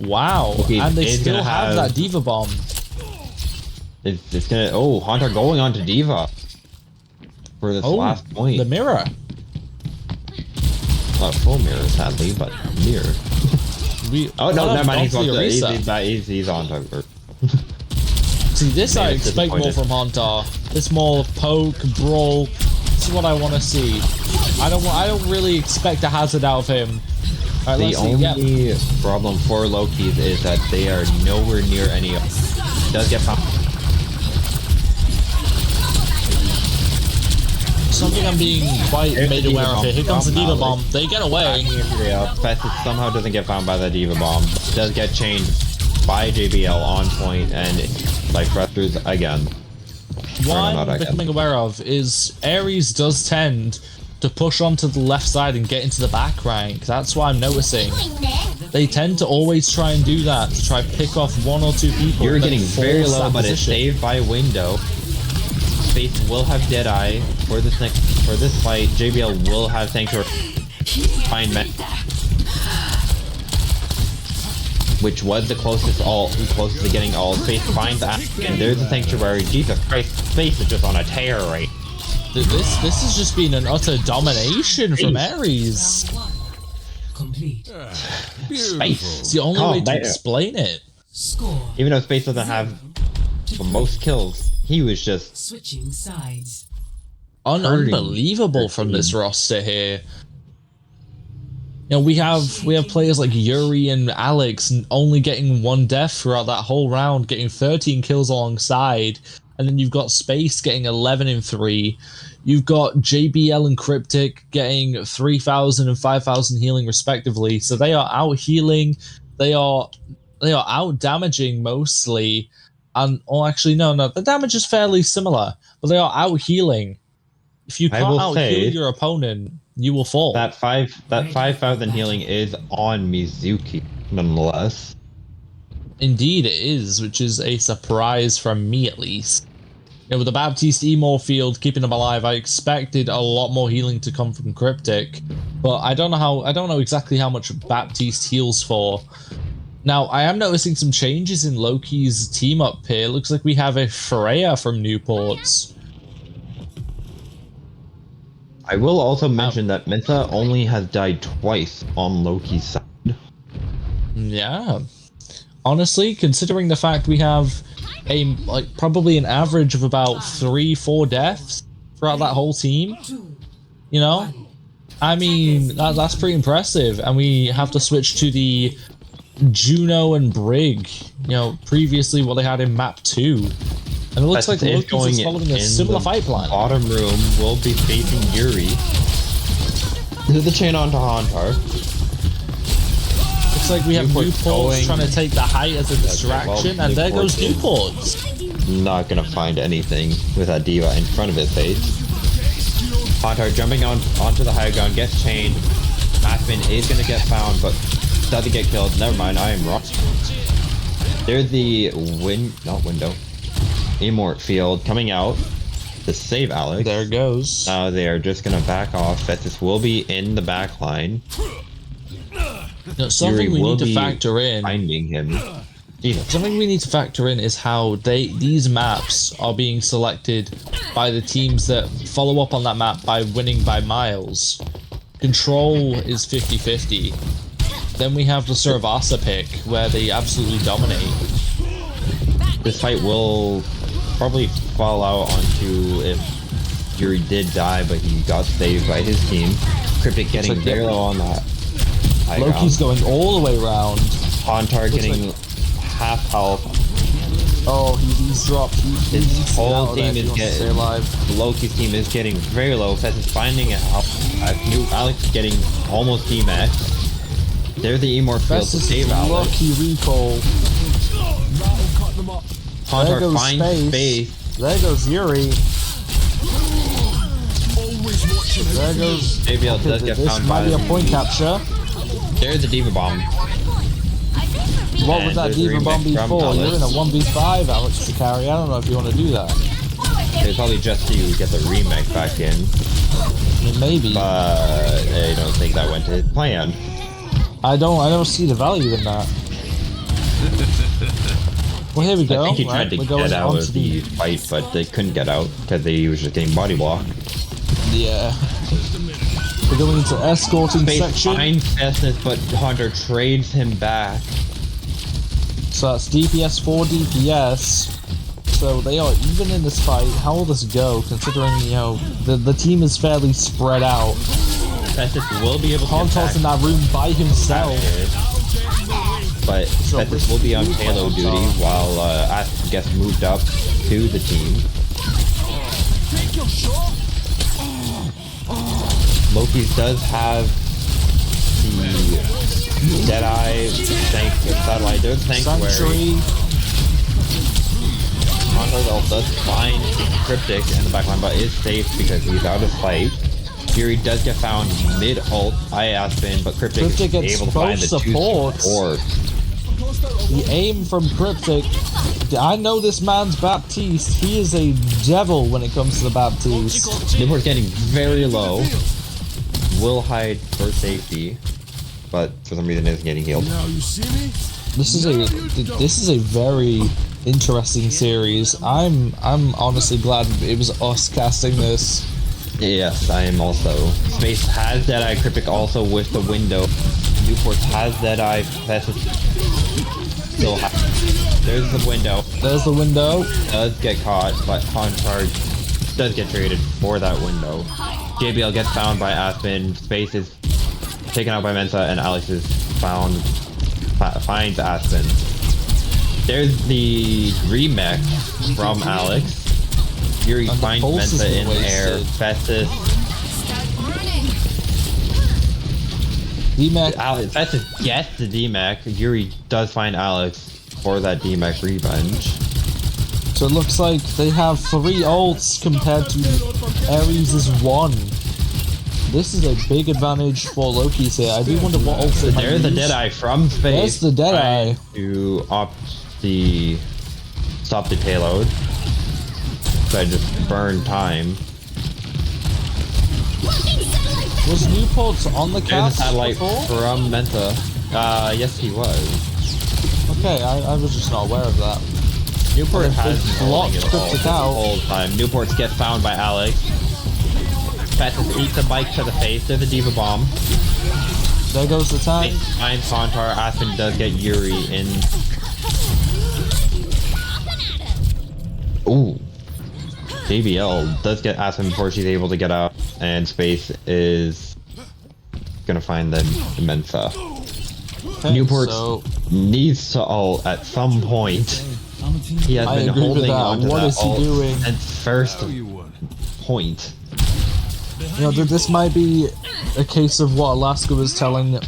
Wow, Okay, and they it's still gonna have that Diva Bomb. It's gonna. Oh, Hauntar going on to Diva for this last point. The mirror. Not full mirror, sadly, but mirror. Oh no, never mind. He's on to. See, this I Maybe expect more from Hauntar. This more poke, brawl. This is what I want to see. I don't really expect a hazard out of him. Right, The only problem for Loki's is that they are nowhere near any of. Does get found. Something I'm being quite made aware of here. Here comes the Diva Bomb. They get away. Festus somehow doesn't get found by the Diva Bomb. Does get chained by JBL on point and like thrusters again. What I'm becoming aware of is Ares does tend to push onto the left side and get into the back rank. That's what I'm noticing. They tend to always try and do that, to try pick off one or two people. You're getting very force low, that but it's position. saved by window. Space will have Deadeye for this fight. JBL will have Sanctuary. Find Men, which was the closest to getting all. Space finds that, and there's the Sanctuary. Jesus Christ, Space is just on a tear right. This has just been an utter domination from Ares. Complete. Space. It's the only way to explain it. Score. Even though Space doesn't have the most kills, he was just Switching sides. Unbelievable from this roster here. We have players like Yuri and Alex only getting one death throughout that whole round, getting 13 kills alongside, and then you've got Space getting 11 and 3. You've got JBL and Cryptic getting 3,000 and 5,000 healing respectively. So they are out healing. They are out damaging mostly. And actually no, the damage is fairly similar, but they are out healing. If you I can't will out say- heal your opponent, you will fall. That 5,000 healing is on Mizuki, nonetheless. Indeed, it is, which is a surprise from me at least. With the Baptiste Emor field keeping him alive, I expected a lot more healing to come from Cryptic, but I don't know exactly how much Baptiste heals for. Now, I am noticing some changes in Loki's team up here. Looks like we have a Freya from Newports. I will also mention that Mythos only has died twice on Loki's side. Yeah. Honestly, considering the fact we have probably an average of about 3-4 deaths throughout that whole team, you know, I mean that's pretty impressive. And we have to switch to the Juno and Brig, previously what they had in map 2, and it looks like Loki's is following a similar fight plan. Bottom room will be facing Yuri. This is the chain onto Hauntar. Looks like we have Newport's Newports trying to take the height as a distraction, and there goes Newports. Not gonna find anything with that diva in front of his face. Hauntar jumping onto the high ground, gets chained. Aspen is gonna get found, but doesn't get killed. Never mind, I am wrong. There's the window. Immort field coming out to save Alex. There it goes. Now they are just gonna back off. Festus will be in the back line. Something we need to factor in. Finding him. Something we need to factor in is how these maps are being selected by the teams that follow up on that map by winning by miles. Control is 50-50. Then we have the Servasa pick, where they absolutely dominate. This fight will probably fall out onto if Yuri did die, but he got saved by his team. Cryptic getting very low on that high Loki's ground. going all the way around. Hauntar getting half health. Oh, he's dropped. His whole team is getting alive. Loki's team is getting very low. Fess is finding it out. Alex is getting almost D-max. There's the Emor field to save Alex. Lucky recall. Hauntar finds space. There goes Yuri. There goes. JBL does get found This might be a point capture. There's the Diva Bomb. What would that Diva Bomb be for? You're in a 1v5, Alex to carry. I don't know if you want to do that. It's probably just to get the remake back in. I mean, maybe. But I don't think that went to his plan. I don't see the value in that. Well, here we go. I think he tried to get out of the fight, but they couldn't get out because he was just getting body blocked. Yeah. We're going into escorting section. Finds Festus, but Hunter trades him back. So that's DPS 4 DPS. So they are even in this fight. How will this go, considering, the team is fairly spread out. Festus will be able to Hauntar's in that room by himself. But Festus will be on payload duty while Aspen gets moved up to the team. Loki does have the Deadeye satellite. There's Sanctuary. Hauntar does find Cryptic in the backline, but is safe because he's out of sight. Fury does get found mid-ult by Aspen, but Cryptic is able to find the supports. two supports. The aim from Cryptic. I know this man's Baptiste. He is a devil when it comes to the Baptiste. Newport's getting very low. Will hide for safety, but for some reason isn't getting healed. Now you see me? This is a very interesting series. I'm honestly glad it was us casting this. Yes, I am also. Space has Deadeye, Cryptic also with the window. Newport has Deadeye, still there's the window. There's the window. Does get caught, but Hauntar does get traded for that window. JBL gets found by Aspen. Space is taken out by Mensa, and Alex is finds Aspen. There's the remake from Alex. Yuri finds Mensa in air. Festus. DMAC. Festus gets the DMAC. Yuri does find Alex for that DMAC revenge. So it looks like they have 3 ults compared to Ares' 1. This is a big advantage for Loki's here. I do wonder what ults they might There's the use. Deadeye from space. There's the Deadeye. To stop the payload. So I just burned time. Was Newport's on the There's a cast satellite before? from Menta. Yes, he was. Okay, I was just not aware of that. Newport has been blocked holding it all Cryptic the out. whole time. Newports get found by Alex. Festus eats a bike to the face. There's a Diva Bomb. There goes the tank. Finds Hauntar. Aspen does get Yuri in. Ooh. JBL does get Aspen before she's able to get out, and Space is gonna find the Mensa. Okay, Newport so needs to ult at some point. He has I been agree with holding that. on to What that is he ult doing? since first point. you know, this might be a case of what Alaska was telling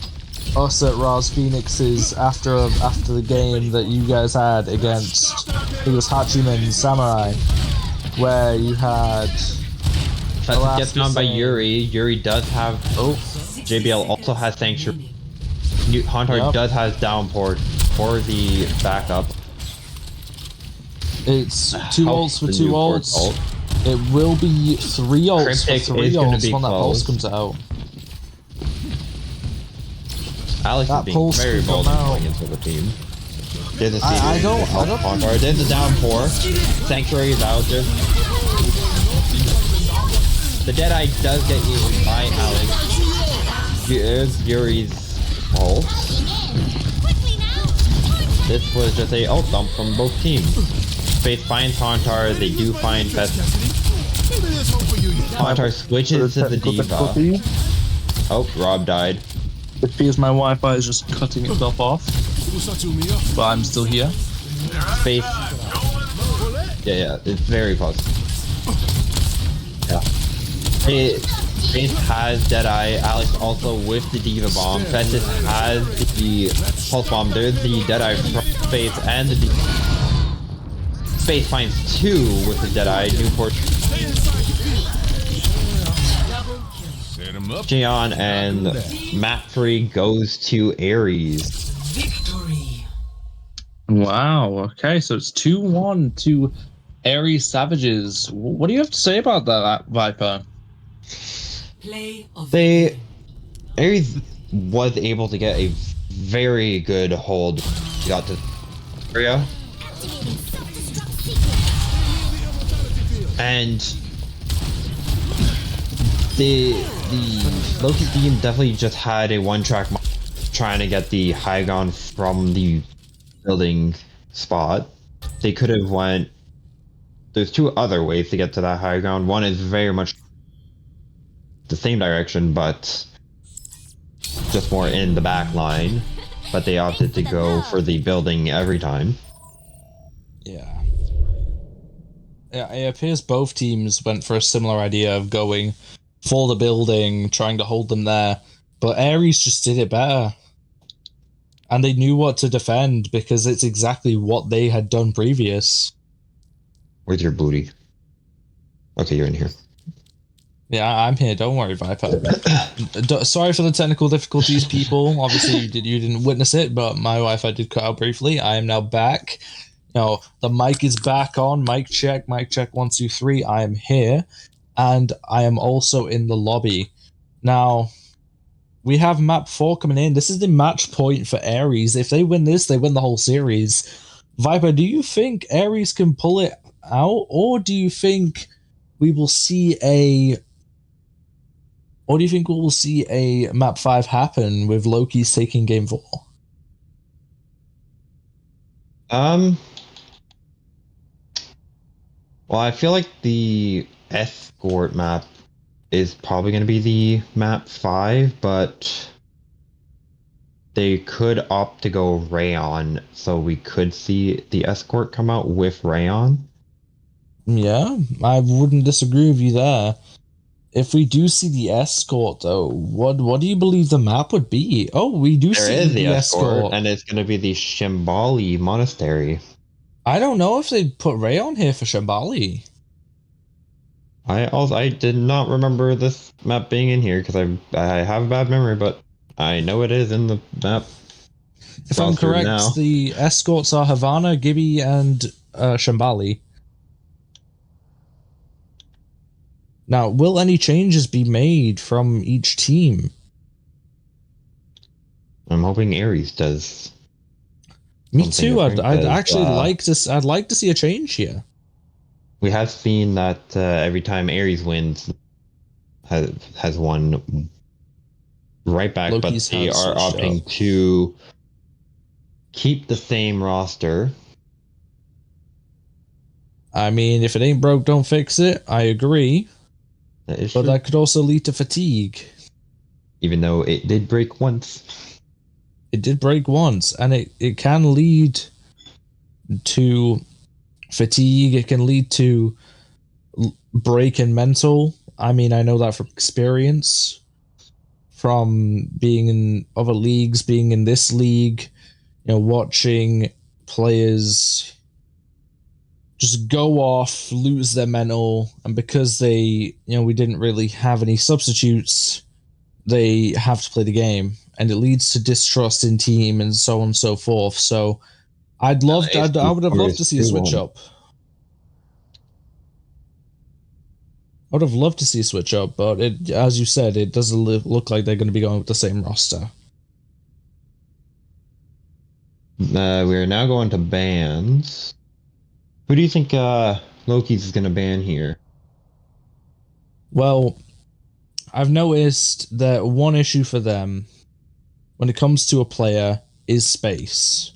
us at Raz Phoenix's after the game that you guys had against it was Hachiman Samurai, where you had Festus gets found by saying- Yuri. Yuri does have. Oh, JBL also has Sanctuary. Hauntar Yep. does has Downpour for the backup. It's 2 Helps ults for the 2 Newport ults. ult. It will be 3 ults Cryptic for 3 is gonna ults be when that pulse close. comes out. Alex That is being pulse very could bold come in out. going into the team. There's a I don't- Hauntar. There's a Downpour. Sanctuary is out. The Deadeye does get eaten by Alex. Here's Yuri's ult. This was just a ult dump from both teams. Space finds Hauntar, they do find Festus. Hauntar switches to the Diva. Oh, Rob died. It feels my Wi-Fi is just cutting itself off, but I'm still here. Space. Yeah, it's very close. Yeah. Space has Deadeye. Alex also with the Diva Bomb. Festus has the Pulse Bomb. There's the Deadeye from Space and the Diva. Space finds 2 with the Deadeye. Newport. Gion and map 3 goes to Ares. Victory. Wow. Okay, so it's 2-1 to Ares Savages. What do you have to say about that, Viper? Play of They Ares was able to get a very good hold. Got to area. And the Loki team definitely just had a one-track trying to get the high ground from the building spot. They could have went. There's 2 other ways to get to that high ground. One is very much the same direction, but just more in the back line. But they opted to go for the building every time. Yeah. Yeah, it appears both teams went for a similar idea of going for the building, trying to hold them there. But Ares just did it better. And they knew what to defend because it's exactly what they had done previous. Where's your booty? Okay, you're in here. Yeah, I'm here. Don't worry, Viper. Sorry for the technical difficulties, people. Obviously, you didn't witness it, but my Wi-Fi did cut out briefly. I am now back. The mic is back on. Mic check, 1, 2, 3. I am here, and I am also in the lobby. Now, we have map 4 coming in. This is the match point for Ares. If they win this, they win the whole series. Viper, do you think Ares can pull it out, or do you think we will see a map 5 happen with Loki's taking game 4? Well, I feel like the escort map is probably going to be the map 5, but they could opt to go Rayon, so we could see the escort come out with Rayon. Yeah, I wouldn't disagree with you there. If we do see the escort, though, what do you believe the map would be? Oh, we do There see is the escort, and it's going to be the Shimbali Monastery. I don't know if they put Ray on here for Shambali. I did not remember this map being in here because I have a bad memory, but I know it is in the map. If I'm correct, now. the escorts are Havana, Gibby, and Shambali. Now, will any changes be made from each team? I'm hoping Ares does. Me something too. I'd different, 'cause, actually I'd like to see a change here. we have seen that every time Ares wins, has won right back, Loki's but they had are switched opting up. to keep the same roster. I mean, if it ain't broke, don't fix it. I agree. That is But true. that could also lead to fatigue. Even though it did break once. It did break once, and it can lead to fatigue. It can lead to break in mental. I mean, I know that from experience, from being in other leagues, being in this league, watching players just go off, lose their mental, and because we didn't really have any substitutes, they have to play the game, and it leads to distrust in team and so on and so forth. So I would have loved to see a switch up. I would have loved to see a switch up, but as you said, it doesn't look like they're going to be going with the same roster. We are now going to bans. Who do you think Loki's is going to ban here? Well, I've noticed that one issue for them when it comes to a player is space.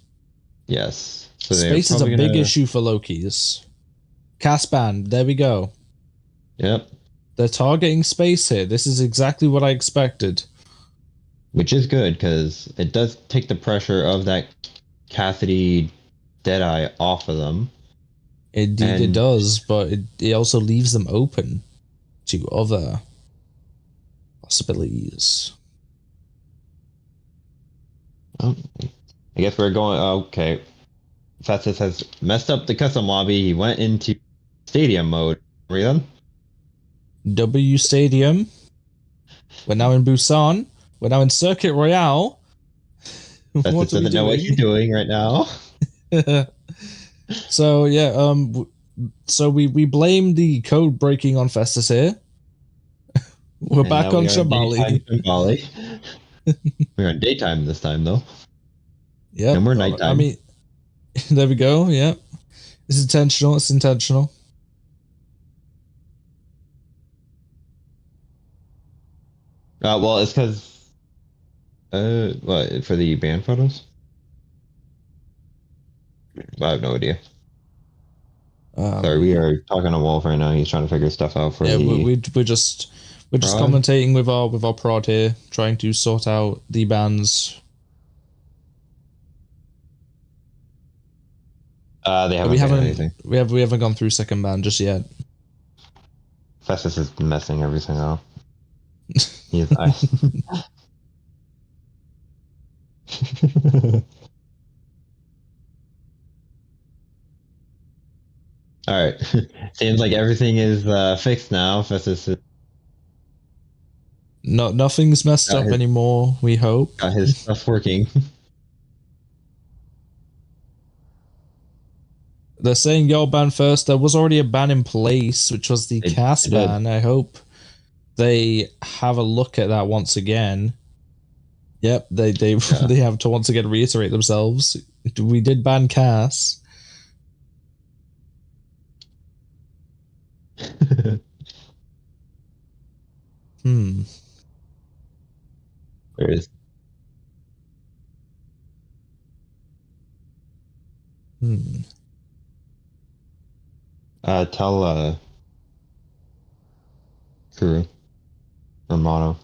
Yes. So Space is a big issue for Loki's. Cast ban, there we go. Yep. They're targeting space here. This is exactly what I expected. Which is good, because it does take the pressure of that Cassidy Deadeye off of them. Indeed it does, but it also leaves them open to other possibilities. Oh, I guess we're going... Okay. Festus has messed up the custom lobby. He went into stadium mode. Reason? W Stadium. We're now in Busan. We're now in Circuit Royale. Festus doesn't know what he's doing right now. So yeah, so we blame the code breaking on Festus here. We're back on Shambali. We're on daytime this time though. Yeah, and we're nighttime. I mean, there we go. Yeah, it's intentional. It's intentional. Well, it's because what, for the band photos? I have no idea. Sorry, we are talking to Wolf right now. He's trying to figure stuff out for we're just commentating with our prod here, trying to sort out the bans. They haven't done anything. We haven't gone through second ban just yet. Festus is messing everything up. He is All right. Seems like everything is fixed now. Festus is... Nothing's messed up anymore, we hope. Got his stuff working. They're saying your ban first. There was already a ban in place, which was the cast ban. I hope they have a look at that once again. Yep, they have to once again reiterate themselves. We did ban Cass. Where is? Tell Kuru or Mono.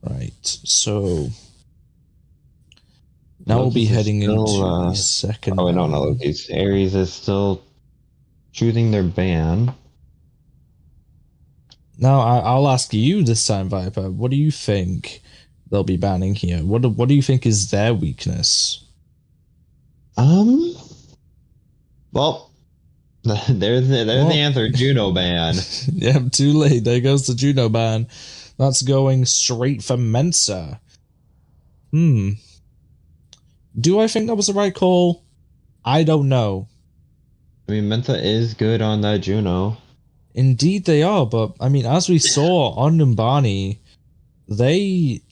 Right, so now we'll be heading into the second. Oh, no, Loki's. Ares is still choosing their ban. Now I'll ask you this time, Viper. What do you think they'll be banning here? What do you think is their weakness? Well, there's the answer. Juno ban. Yeah, too late. There goes the Juno ban. That's going straight for Mensa. Do I think that was the right call? I don't know. I mean, Mentha is good on that Juno. Indeed they are, but I mean, as we saw on Numbani, they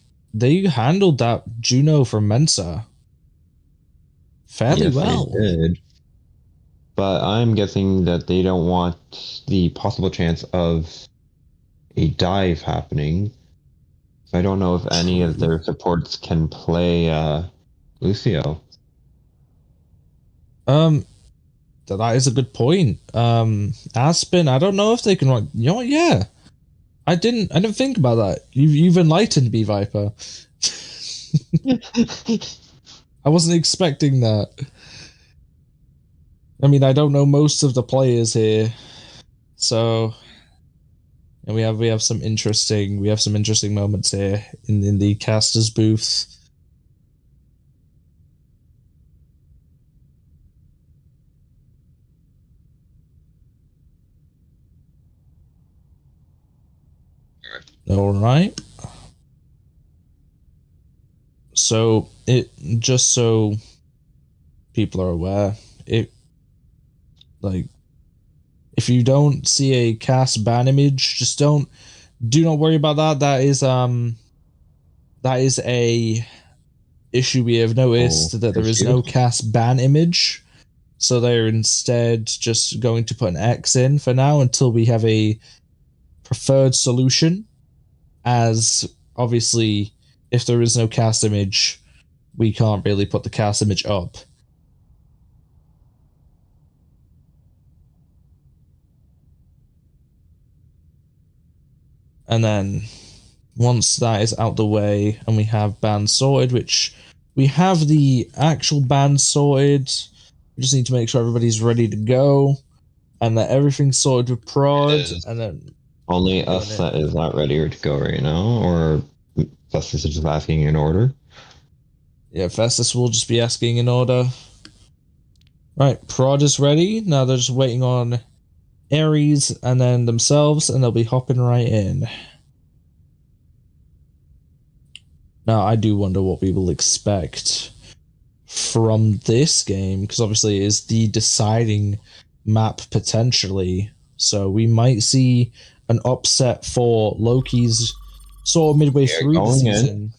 handled that Juno from Mensa fairly Yes, well. they did. But I'm guessing that they don't want the possible chance of a dive happening. I don't know if any of their supports can play Lucio. That is a good point. Aspen, I don't know if they can run. You know what? Yeah, I didn't think about that. You've enlightened me, Viper. I wasn't expecting that. I mean, I don't know most of the players here, so and we have some interesting moments here in the casters booth. All right. So just so people are aware, if you don't see a cast ban image, just do not worry about that. That is a issue we have noticed, that there is no cast ban image. So they're instead just going to put an X in for now until we have a preferred solution. As obviously, if there is no cast image, we can't really put the cast image up. And then once that is out the way and we have bans sorted, which we have the actual bans sorted, we just need to make sure everybody's ready to go and that everything's sorted with prod. And then only us that is not ready to go right now, or Festus is just asking in order. Yeah, Festus will just be asking in order. Right, prod is ready. Now they're just waiting on Ares and then themselves, and they'll be hopping right in. Now, I do wonder what we will expect from this game, because obviously it is the deciding map potentially. So we might see an upset for Loki's sort of midway through the season.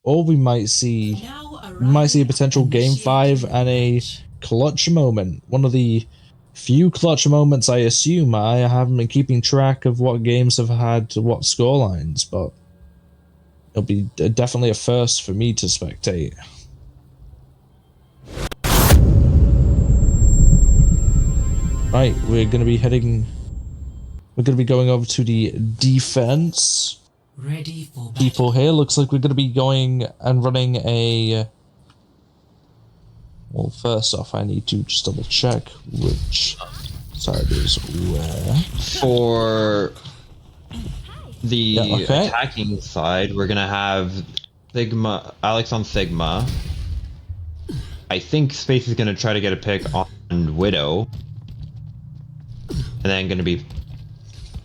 Or we might see a potential game 5 and a clutch moment. One of the few clutch moments, I assume. I haven't been keeping track of what games have had what scorelines, but it'll be definitely a first for me to spectate. Right, we're going to be going over to the defense. Ready for People here. Looks like we're going to be going and running a... Well, first off, I need to just double check which side is where. For the attacking side, we're going to have Sigma, Alex on Sigma. I think Space is going to try to get a pick on Widow. And then going to be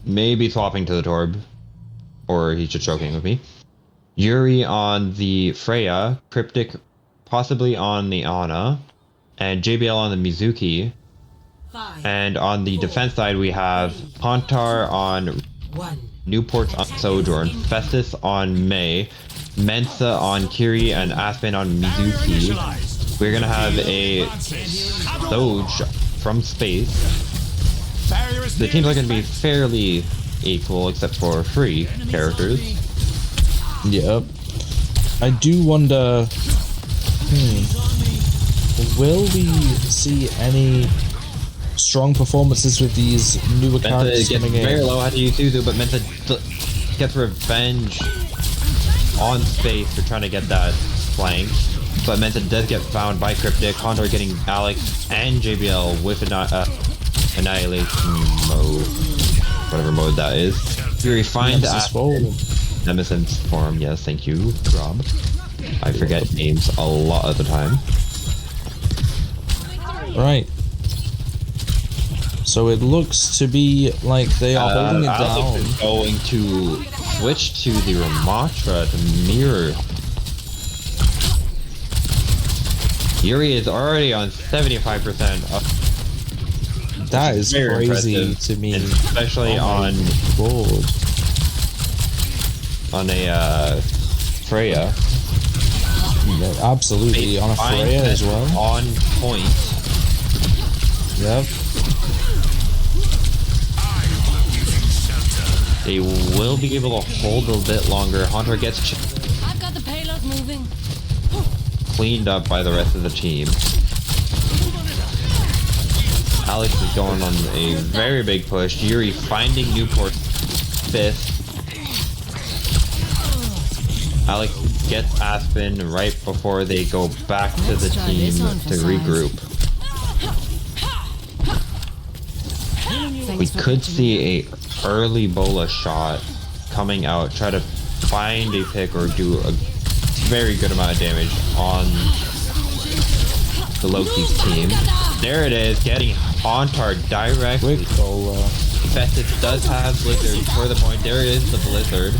maybe swapping to the Torb. Or he's just joking with me. Yuri on the Freya, Cryptic possibly on the Ana, and JBL on the Mizuki. And on the defense side, we have Pontar on Newport's on Sojourn, Festus on May, Mensa on Kiri, and Aspen on Mizuki. We're gonna have a Soj from Space. The teams are gonna be fairly equal except for 3 characters. Yep. I do wonder, will we see any strong performances with these newer characters coming in? Very low at Yuzuzu, but Mensa gets revenge on Space for trying to get that flank. But Mensa does get found by Cryptic, Condor getting Alex and JBL with Annihilation mode. Whatever mode that is. Fury finds Nemesis form. Yes, thank you, Rob. I forget names a lot of the time. Right. So it looks to be like they are holding it Alex down. is going to switch to the Ramatra to mirror. Yuri is already on 75% up. That is Very crazy impressive, to me. and especially on Lord. a Freya. Yeah, absolutely. On a Freya as well. On point. Yep. They will be able to hold a bit longer. Hunter gets I've got the payload moving. cleaned up by the rest of the team. Alex is going on a very big push. Yuri finding Newport 5th. Alex gets Aspen right before they go back to the team to regroup. We could see a early Bola shot coming out, try to find a pick or do a very good amount of damage on the Loki's team. There it is, getting Hauntar directly. Quick Bola. Festus does have Blizzard for the point. There is the Blizzard.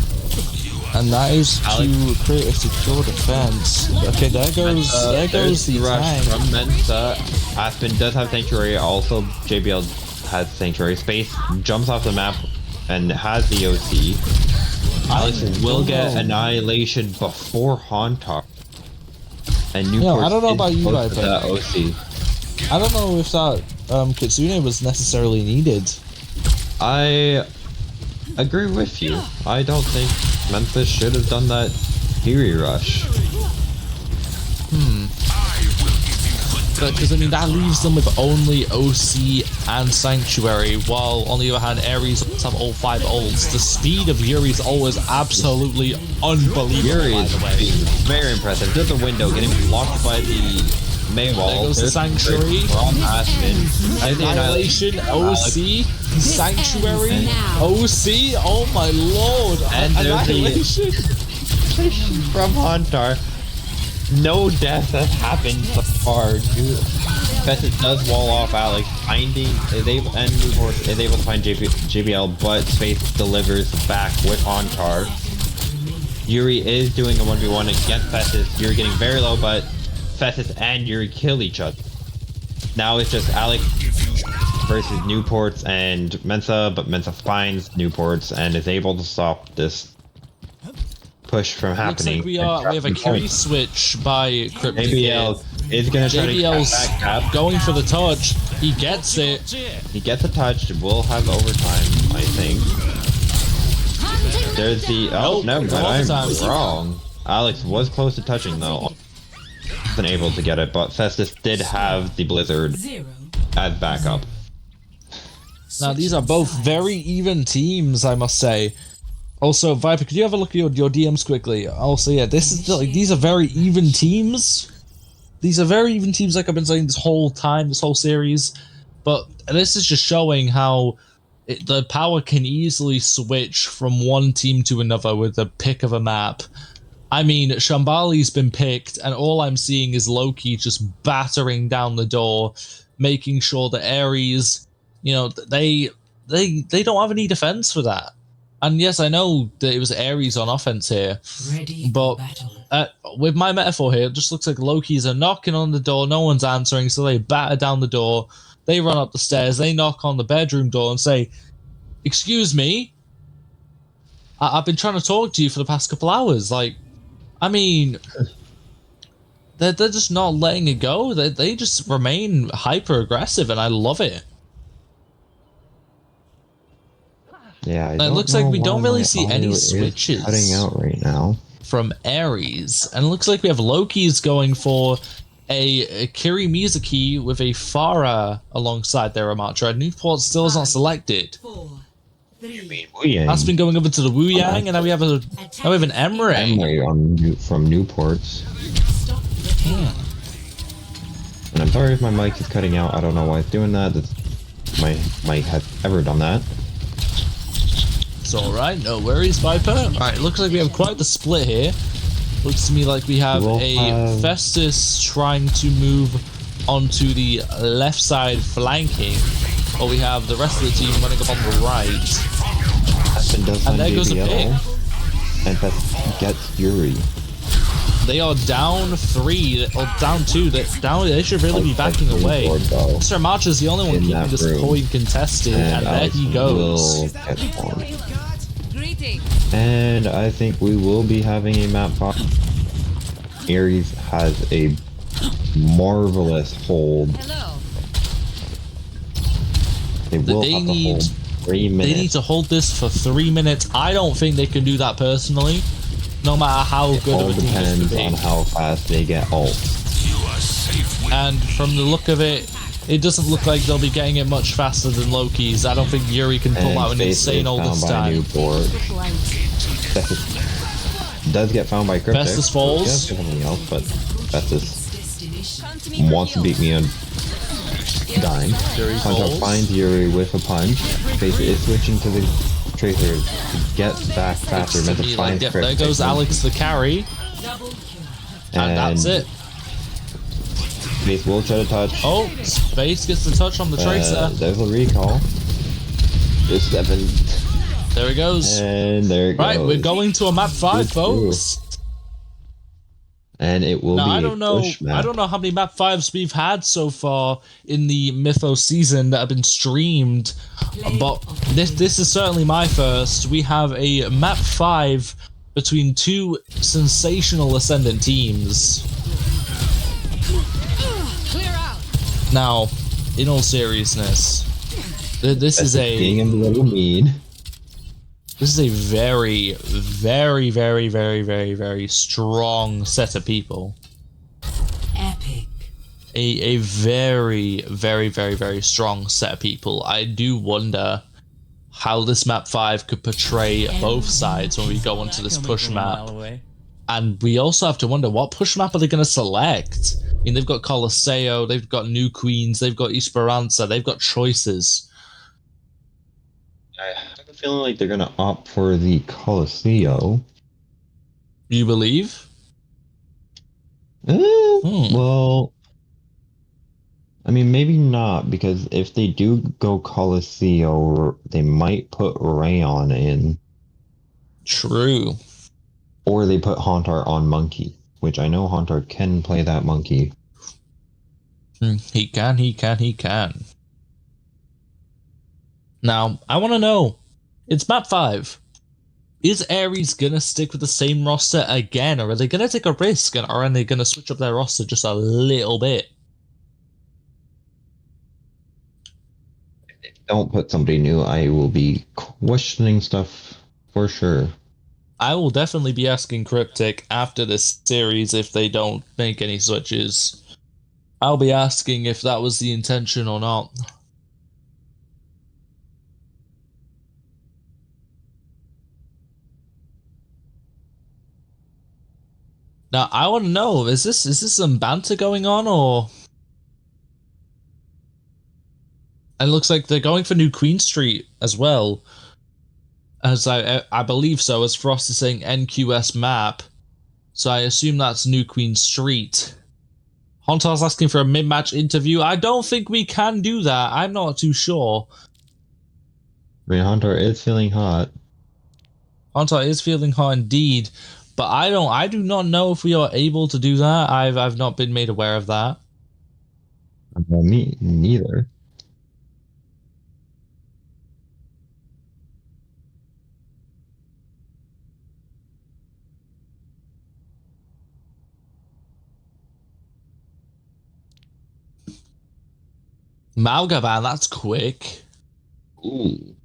And that is to create a secure defense. Okay, there goes the rush tank. from Mensa. Aspen does have Sanctuary. Also, JBL has Sanctuary. Space jumps off the map and has the OC. Alex will get Annihilation before Hauntar. And Newport I don't know about you, close to but that OC. I don't know if that Kitsune was necessarily needed. I agree with you. I don't think Memphis should have done that Fury Rush. Because I mean that leaves them with only OC and Sanctuary, while on the other hand Ares have all 5 ults. The speed of Yuri is always absolutely unbelievable. Yuri by is the way. very impressive. Just a window getting blocked by the May wall. There goes the Sanctuary. From Aspen. I think Annihilation, OC, Sanctuary, OC. Oh my lord! And there's Annihilation. from Hauntar. No death has happened so far. Festus does wall off Alex, finding and Newport is able to find JBL, but Space delivers back with Hauntar. Yuri is doing a 1v1 against Festus. Yuri getting very low, but Festus and Yuri kill each other. Now it's just Alex versus Newports and Mensa, but Mensa finds Newports and is able to stop this push from happening. Looks like we have a carry switch by Cryptic. JBL is gonna try to JBL's back cap. going for the touch. He gets it. He gets a touch. We'll have overtime, I think. There's the no, but I'm wrong. Alex was close to touching though. Wasn't able to get it, but Festus did have the Blizzard as backup. Now these are both very even teams, I must say. Also, Viper, could you have a look at your DMs quickly? Also, yeah, these are very even teams. These are very even teams, like I've been saying this whole time, this whole series. But this is just showing how the power can easily switch from one team to another with the pick of a map. I mean, Shambhali's been picked, and all I'm seeing is Loki just battering down the door, making sure that Ares, you know, they don't have any defense for that. And yes, I know that it was Ares on offense here, but with my metaphor here, it just looks like Loki's are knocking on the door, no one's answering, so they batter down the door, they run up the stairs, they knock on the bedroom door and say, "Excuse me, I've been trying to talk to you for the past couple hours." Like, I mean, they're just not letting it go. They just remain hyper aggressive, and I love it. Yeah, It looks like we don't really see any switches cutting out right now from Ares, and it looks like we have Loki's going for a Kiri Mizuki with a Farah alongside their Ramatra. Newport still is not selected. That's been going over to the Wu Yang, and now we have an Emre. From Newports. And I'm sorry if my mic is cutting out. I don't know why it's doing that. My mic has ever done that. It's alright, no worries, Viper. Alright, looks like we have quite the split here. Looks to me like we have Festus trying to move onto the left side flanking, while we have the rest of the team running up on the right. And there goes a pick. And that gets Yuri. They are down 3, or down 2. They should really be backing away. Mr. March is the only one keeping this point contested, and there he goes. And I think we will be having a map fight. Ares has a marvelous hold. They will have to hold 3 minutes. They need to hold this for 3 minutes. I don't think they can do that personally, no matter how good of a team this could be. Depends on how fast they get ult. And from the look of it, it doesn't look like they'll be getting it much faster than Loki's. I don't think Yuri can pull out an insane ult this time. Does get found by Cryptic. Festus falls. Does get something else, but Festus wants to beat me on dying. Hunter finds Yuri with a punch. Face is switching to the Tracer to get back faster. Meant to find Cryptic. There goes Alex the carry. And that's it. Space will try to touch. Oh, Space gets the touch on the Tracer. There's a recall. There's 7. There it goes. And there it goes. Right, we're going to a map 5, folks. And it will be I don't know. I don't know how many map 5s we've had so far in the Mythos season that have been streamed, but this is certainly my first. We have a map 5 between 2 sensational Ascendant teams. Now, in all seriousness, this is a being a little mean. This is a very, very, very, very, very, very strong set of people. Epic. A very, very, very, very strong set of people. I do wonder how this map 5 could portray both sides when we go onto this push map. And we also have to wonder, what push map are they going to select? I mean, they've got Colosseo, they've got New Queens, they've got Esperanza, they've got choices. I have a feeling like they're going to opt for the Colosseo. You believe? Well, I mean, maybe not, because if they do go Colosseo, they might put Rayon in. True. Or they put Hauntar on Monkey, which I know Hauntar can play that Monkey. He can. Now, I want to know, it's map 5. Is Ares going to stick with the same roster again, or are they going to take a risk, or are they going to switch up their roster just a little bit? If they don't put somebody new, I will be questioning stuff for sure. I will definitely be asking Cryptic after this series if they don't make any switches. I'll be asking if that was the intention or not. Now, I want to know, is this some banter going on, or... It looks like they're going for New Queen Street as well. As I believe so, as Frost is saying NQS map. So I assume that's New Queen Street. Hauntar's asking for a mid-match interview. I don't think we can do that. I'm not too sure. I mean, Hauntar is feeling hot. Hauntar is feeling hot indeed. But I do not know if we are able to do that. I've not been made aware of that. Me neither. Malgaban, that's quick. Ooh.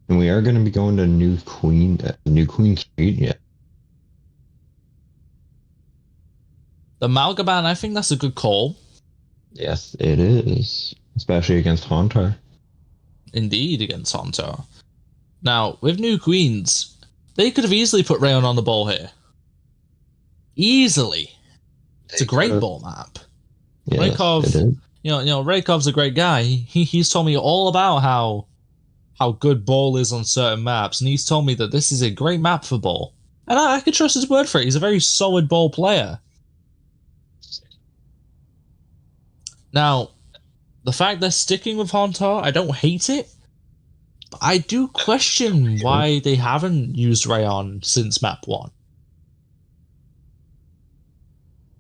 And we are going to be going to New Queen Street, yeah. The Malgaban, I think that's a good call. Yes, it is. Especially against Hauntar. Indeed, against Hauntar. Now, with New Queens, they could have easily put Rayon on the ball here. Easily. It's a great ball map. Yes, Raykov, it is. you know, Raykov's a great guy. He's told me all about how good ball is on certain maps, and he's told me that this is a great map for ball. And I could trust his word for it. He's a very solid ball player. Now, the fact they're sticking with Haunter, I don't hate it. But I do question why they haven't used Rayon since map 1.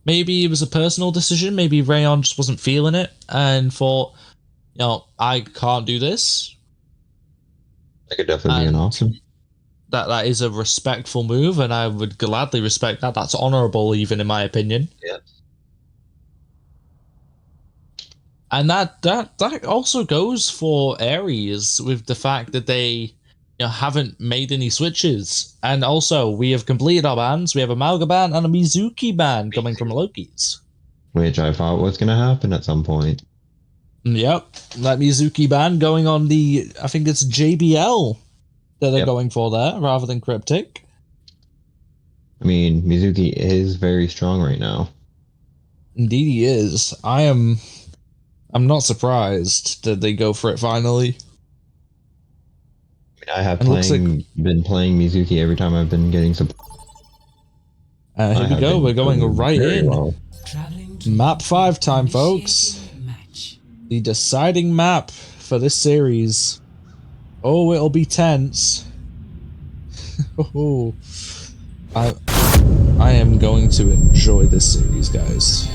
Maybe it was a personal decision. Maybe Rayon just wasn't feeling it and thought, I can't do this. That could definitely be an option. That is a respectful move, and I would gladly respect that. That's honorable, even in my opinion. Yeah. And that also goes for Ares with the fact that they haven't made any switches. And also, we have completed our bans. We have a Malga ban and a Mizuki ban coming from Loki's. Which I thought was going to happen at some point. Yep, that Mizuki ban going on I think it's JBL that they're going for there, rather than Cryptic. I mean, Mizuki is very strong right now. Indeed he is. I'm not surprised that they go for it finally. I have been playing Mizuki every time I've been getting support. Here we go, we're going right in. Well. Map 5 time, folks. The deciding map for this series. Oh, it'll be tense. Oh, I am going to enjoy this series, guys.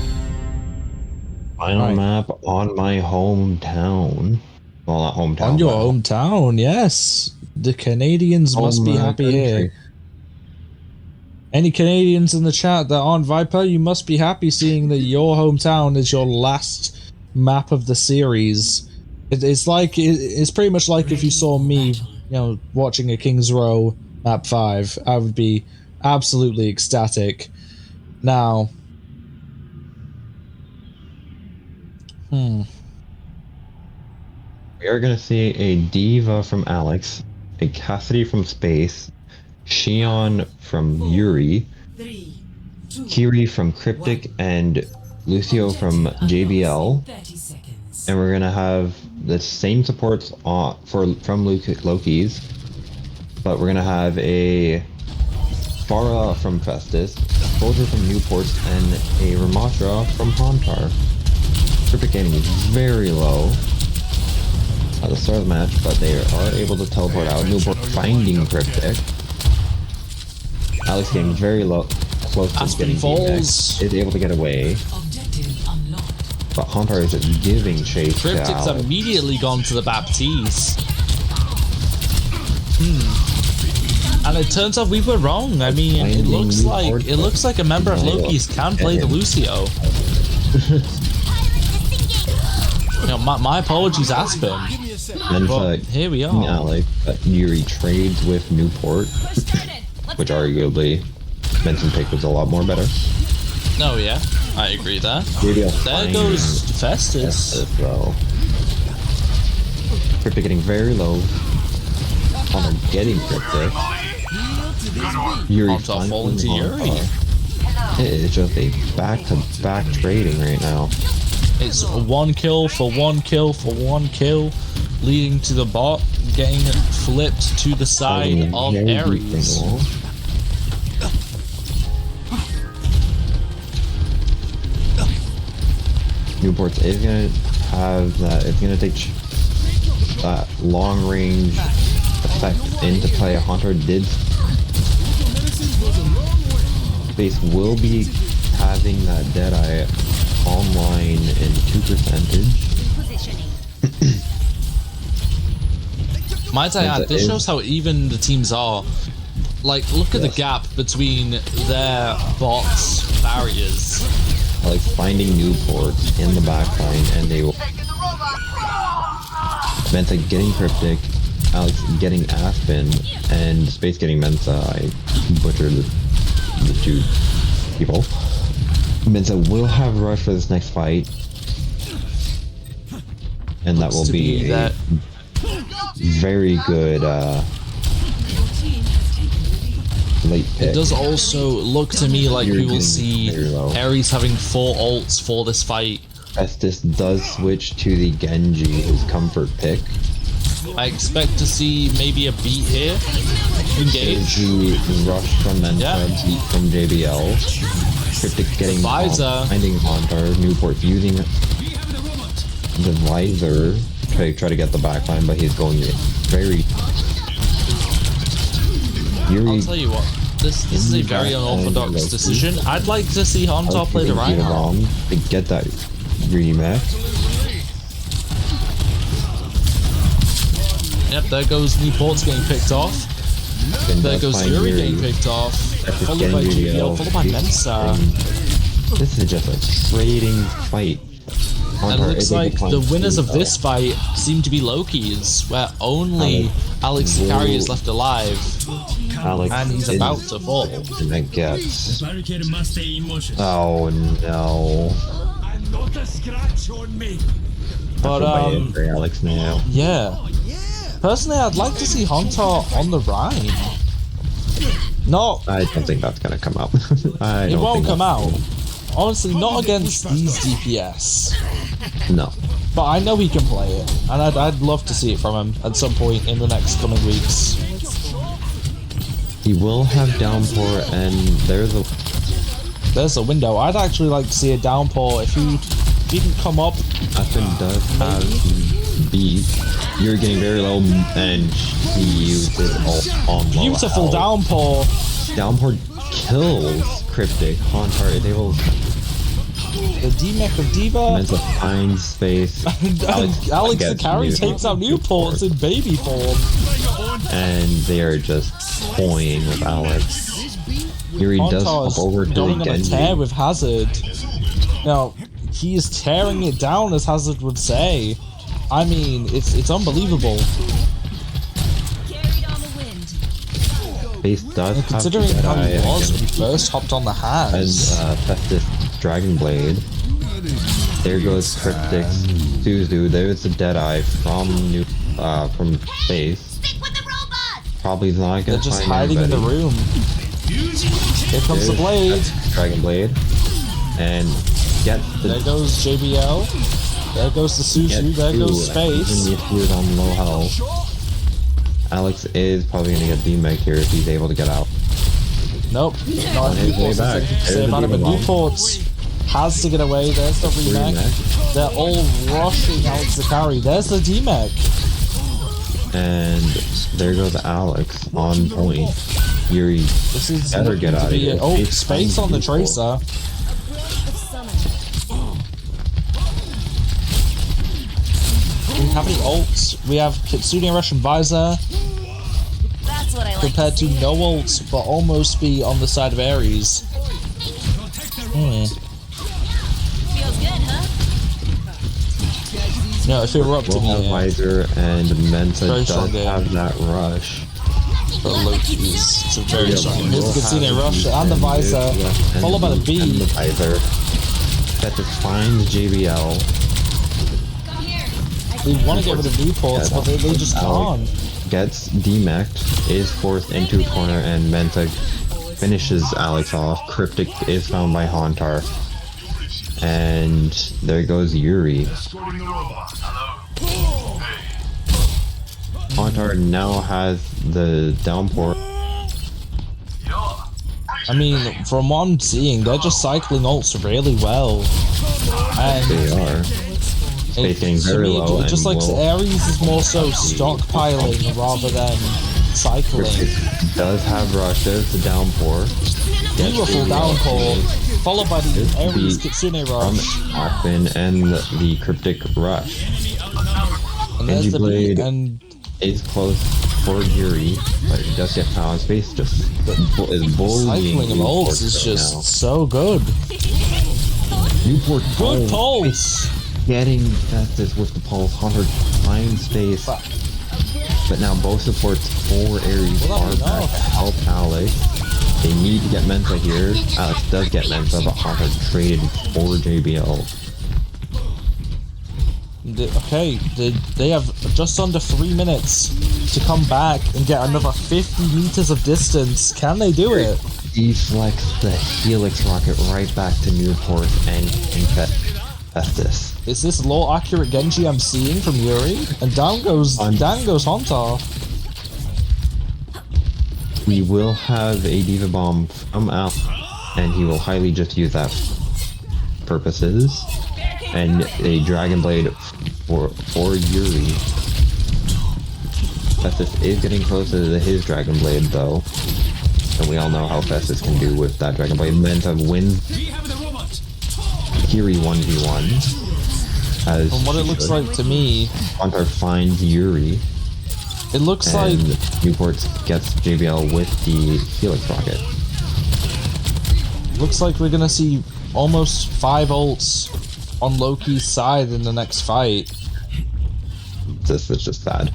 Final map on my hometown. Well, not hometown. On your hometown, yes. The Canadians must be happy here. Any Canadians in the chat that aren't Viper, you must be happy seeing that your hometown is your last map of the series. It's pretty much like if you saw me, watching a King's Row map 5. I would be absolutely ecstatic. Now, we are going to see a Diva from Alex, a Cassidy from Space, Shion from Yuri, Kiri from Cryptic, and Lucio from JBL. And we're going to have the same supports from Loki's, but we're going to have a Farah from Festus, a Soldier from Newport, and a Ramatra from Hauntar. Cryptic getting very low at the start of the match, but they are able to teleport out. Newport finding Cryptic. Alex getting very low, close to Aspen getting falls. is able to get away. But Hauntar is giving chase to Cryptic's Alex. immediately gone to the Baptiste. And it turns out we were wrong. I mean, it looks like a member of Loki's can play the Lucio. My apologies, Aspen. And here we are. Alex, Yuri trades with Newport, which arguably Benson pick was a lot more better. Oh yeah, I agree there. There goes Festus. Though. Cryptic getting very low. Hauntar getting Cryptic. Yuri falling to Yuri. It is just a back-to-back trading right now. It's 1 kill for 1 kill for 1 kill, leading to the bot getting flipped to the side of Ares. Newport is going to have that. It's going to take that long range effect into play. Hauntar did. Space will be having that Deadeye online in 2%. Might I add, this shows how even the teams are. Like, look at the gap between their bots' barriers. Like finding Newport in the backline, and they will. Mensa getting Cryptic, Alex getting Aspen, and Space getting Mensa. I butchered the two people. Mensa will have rush for this next fight, and that will be a very good late pick. It does also look to me like we will see Ares having 4 ults for this fight. Festus does switch to the Genji, his comfort pick. I expect to see maybe a beat here. Engage. The rush from Mensa, beat from JBL. Cryptic getting Visor. finding Hauntar. Newport using Visor try to get the backline, but he's going very. I'll tell you what. This is a very unorthodox decision. I'd like to see Hauntar play the Reinhardt. To get that rematch. Yep, there goes Newport's getting picked off. There goes Yuri getting picked off. Followed by GBL, followed by Mensa. This is just a trading fight. And it looks like the winners of this fight seem to be Loki's, where only Alex Sakari is left alive. And he's about to fall. And I guess. Barricade must stay in motion. Oh no. Not a scratch on me. But Alex now. yeah. Personally, I'd like to see Hauntar on the Rhine. No, I don't think that's gonna come out. it won't come out. Honestly, not against these DPS. No. But I know he can play it, and I'd love to see it from him at some point in the next coming weeks. He will have downpour, and there's a window. I'd actually like to see a downpour if he can come up. Ascendant does have beat. You're getting very low, and he uses all on low. Beautiful downpour. Downpour kills Cryptic. Hauntar is able The D-Mech of Diva. to find space. Alex the carry takes out Newports in baby form. And they are just toying with Alex. Yuri does hop over to going the on a Genji. tear with Hazard. Now, he is tearing it down, as Hazard would say. I mean, it's unbelievable. Carried on the wind. Base does have Considering how he Jedi was when he against- first hopped on the Haz. and Festus Dragon Blade. There goes Cryptic's Suzu. There's the Deadeye from space. Stick with the robot. Probably not They're gonna just find hiding in the anybody. room. Here comes the blade. Dragon Blade. And get the There goes JBL. There goes the Suzu. There goes Space. Even if he was on low health. Alex is probably gonna get D-Mech here if he's able to get out. Nope. Not his way Newports. back. Say There's about the it, but Demon Bomb. Newports has to get away. There's the remake. Remech. They're all rushing Alex to carry. There's the D-Mech. And there goes Alex on point. Yuri This is better get out of here. Oh, Space on the Tracer. Do we have any ults? We have Kitsune Russian Visor That's what I like compared to see. no ults, but almost be on the side of Ares. Feels good, huh? No, if it were up to will have me, Visor and Mensa Very does strong game. have that rush. but Loki's it's a very strong. We'll Here's the Kitsune have Rush the and the Visor, and followed by the and B. the Visor. That defines JBL. They want to get rid of Newports, but they just can't. Gets D-Mech'd, is forced into a corner, and Mensa finishes Alex off. Cryptic is found by Hauntar. And there goes Yuri. Hauntar now has the downpour. I mean, from what I'm seeing, they're just cycling ults really well. And They are. Space getting to very me, low. it just and like will- Ares is more so stockpiling rather than cycling. Cryptic does have rush. There's the downpour. Beautiful downpour, followed by the Ares beat Kitsune From Rush. Aspen and the Cryptic rush. And there's Genji the Blade beat, and is close for Yuri, but he does get found. Space just is bullying. cycling of Newport ults is right just now. so good. Newport Good pulse. pulse! Getting Festus with the pulse. Hunter finds space. But now both supports for Ares Well, are that back enough. to help Alex. They need to get Mensa here. Alex does get Mensa, but Hunter traded for JBL. Okay, they have just under 3 minutes to come back and get another 50 meters of distance. Can they do it? Deflects the Helix rocket right back to Newport and Festus. Is this low accurate Genji I'm seeing from Yuri? And down goes Hauntar. We will have a Diva Bomb from Al, and he will highly just use that for purposes. and a Dragon Blade for Yuri. Festus is getting closer to his Dragon Blade though, and we all know how Festus can do with that Dragon Blade. Manta wins Yuri 1v1. From what it looks like to me, Hunter finds Yuri. it looks And like Newport gets JBL with the Helix Rocket. we're gonna see almost 5 ults on Loki's side in the next fight. This is just sad.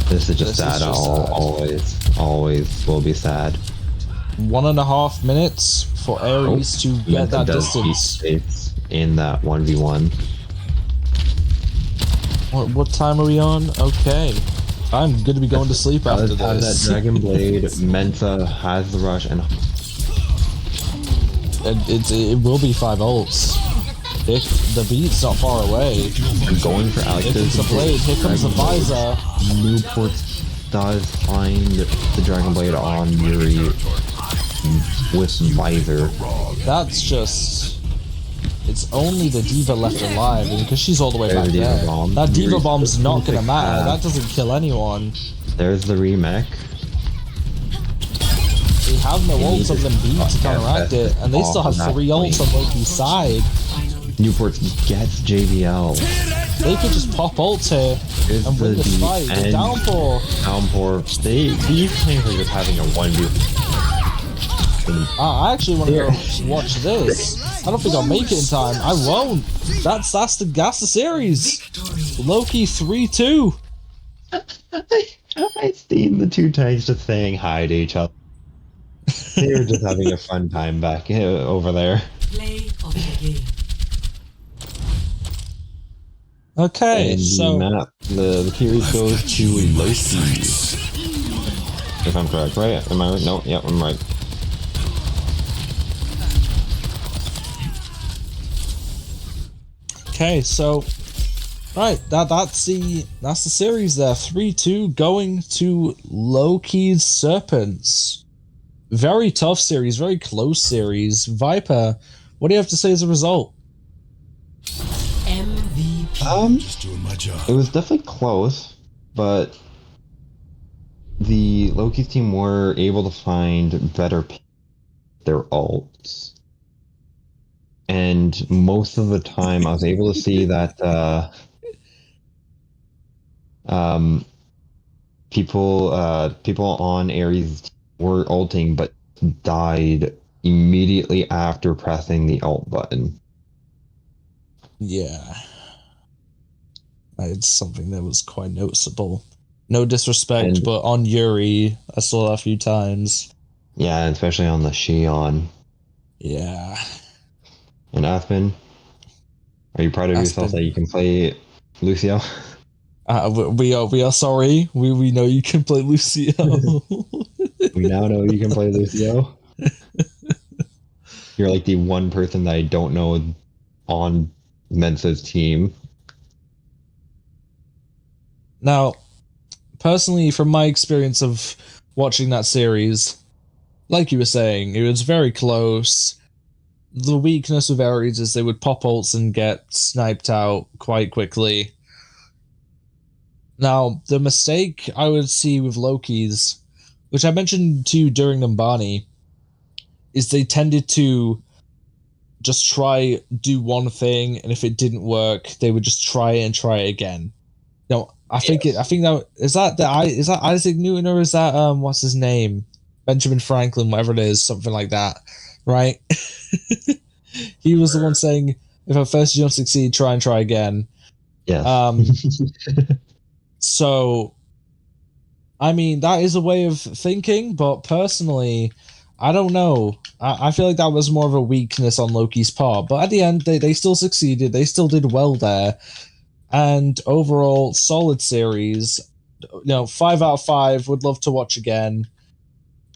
This is just sad. Always will be sad. 1.5 minutes for Ares to get that distance. In that 1v1. What time are we on? Okay. I'm gonna be going to sleep after Out of that this. Dragon Blade, Mensa has the rush, and It will be 5 ults. The beat's not far away. going for Alex. Here comes the blade, here comes the visor. Newport does find the Dragon Blade on Yuri with visor. That's just... It's only the Diva left alive, because she's all the way There's back the Diva there. bomb. That Diva Yuri's bomb's not gonna perfect matter. path. That doesn't kill anyone. There's the remake. They have no ults of them beat to counteract it, and they still have That 3 ults point. on Loki's side. Newport gets JBL. They could just pop ults here Here's and win this fight. The and downpour. Downpour. These things are just having a 1v. I actually want to go watch this. I don't think I'll make it in time. I won't. That's the series. Loki 3-2. I've seen the two tanks just saying hi to each other. They were just having a fun time back over there. Play of the game. Okay, And so the series goes to Loki. If I'm correct, right? Am I right? No, yeah, I'm right. okay, so right, that's the series there. 3-2 going to Loki's Serpents. Very tough series, very close series. Viper, what do you have to say as a result? MVP. Just doing my job. It was definitely close, but the Loki's team were able to find better their ults. And most of the time, I was able to see that people on Ares were ulting, but died immediately after pressing the ult button. Yeah. It's something that was quite noticeable. No disrespect, but on Yuri, I saw that a few times. Yeah, especially on the Shion. Yeah. And Aspen, are you proud of yourself Aspen. that you can play Lucio? We are sorry. We know you can play Lucio. We now know you can play Lucio. You're like the one person that I don't know on Mensa's team. Now, personally, from my experience of watching that series, like you were saying, it was very close. The weakness of Ares is they would pop ults and get sniped out quite quickly. Now, the mistake I would see with Loki's, which I mentioned to you during Numbani, is they tended to just try do one thing, and if it didn't work, they would just try it and try it again. No, I think that is that Isaac Newton, or is that what's his name? Benjamin Franklin, whatever it is, something like that, right? He was the one saying, if at first you don't succeed, try and try again. Yeah. So, I mean, that is a way of thinking, but personally, I don't know. I feel like that was more of a weakness on Loki's part, but at the end, they still succeeded. They still did well there. And overall, solid series. 5 out of 5. Would love to watch again.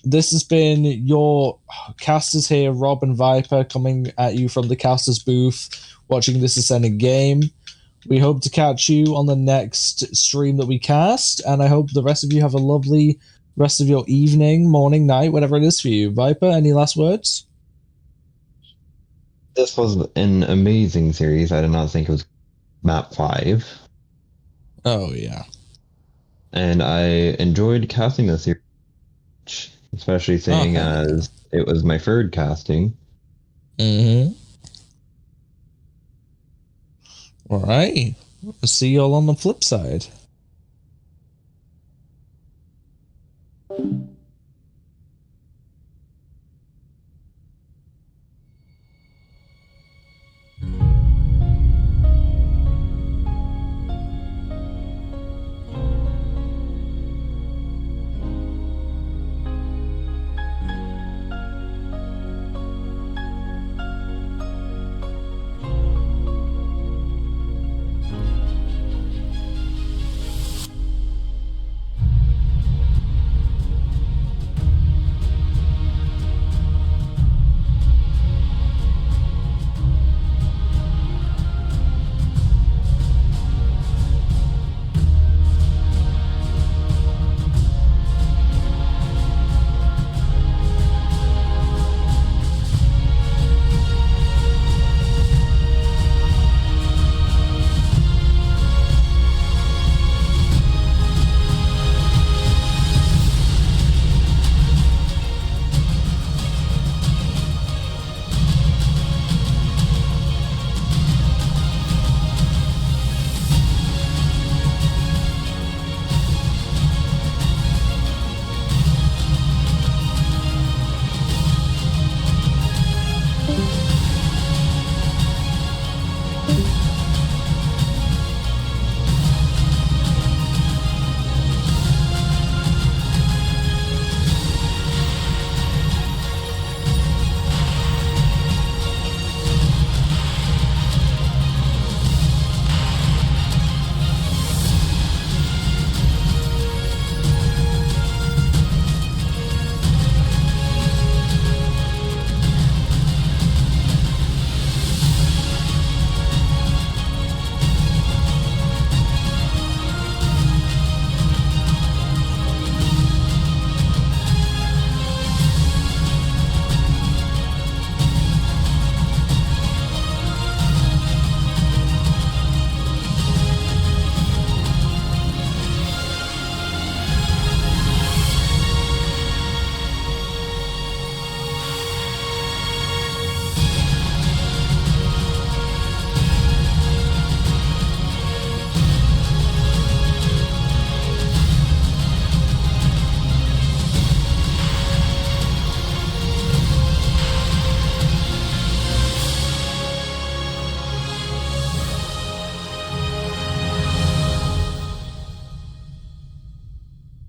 This has been your casters here, Rob and Viper, coming at you from the casters booth, watching this Ascendant game. We hope to catch you on the next stream that we cast, and I hope the rest of you have a lovely rest of your evening, morning, night, whatever it is for you. Viper, any last words? This was an amazing series. I did not think it was map 5. Oh yeah. And I enjoyed casting this series, especially seeing as it was my third casting. Mm-hmm. All right. See y'all on the flip side.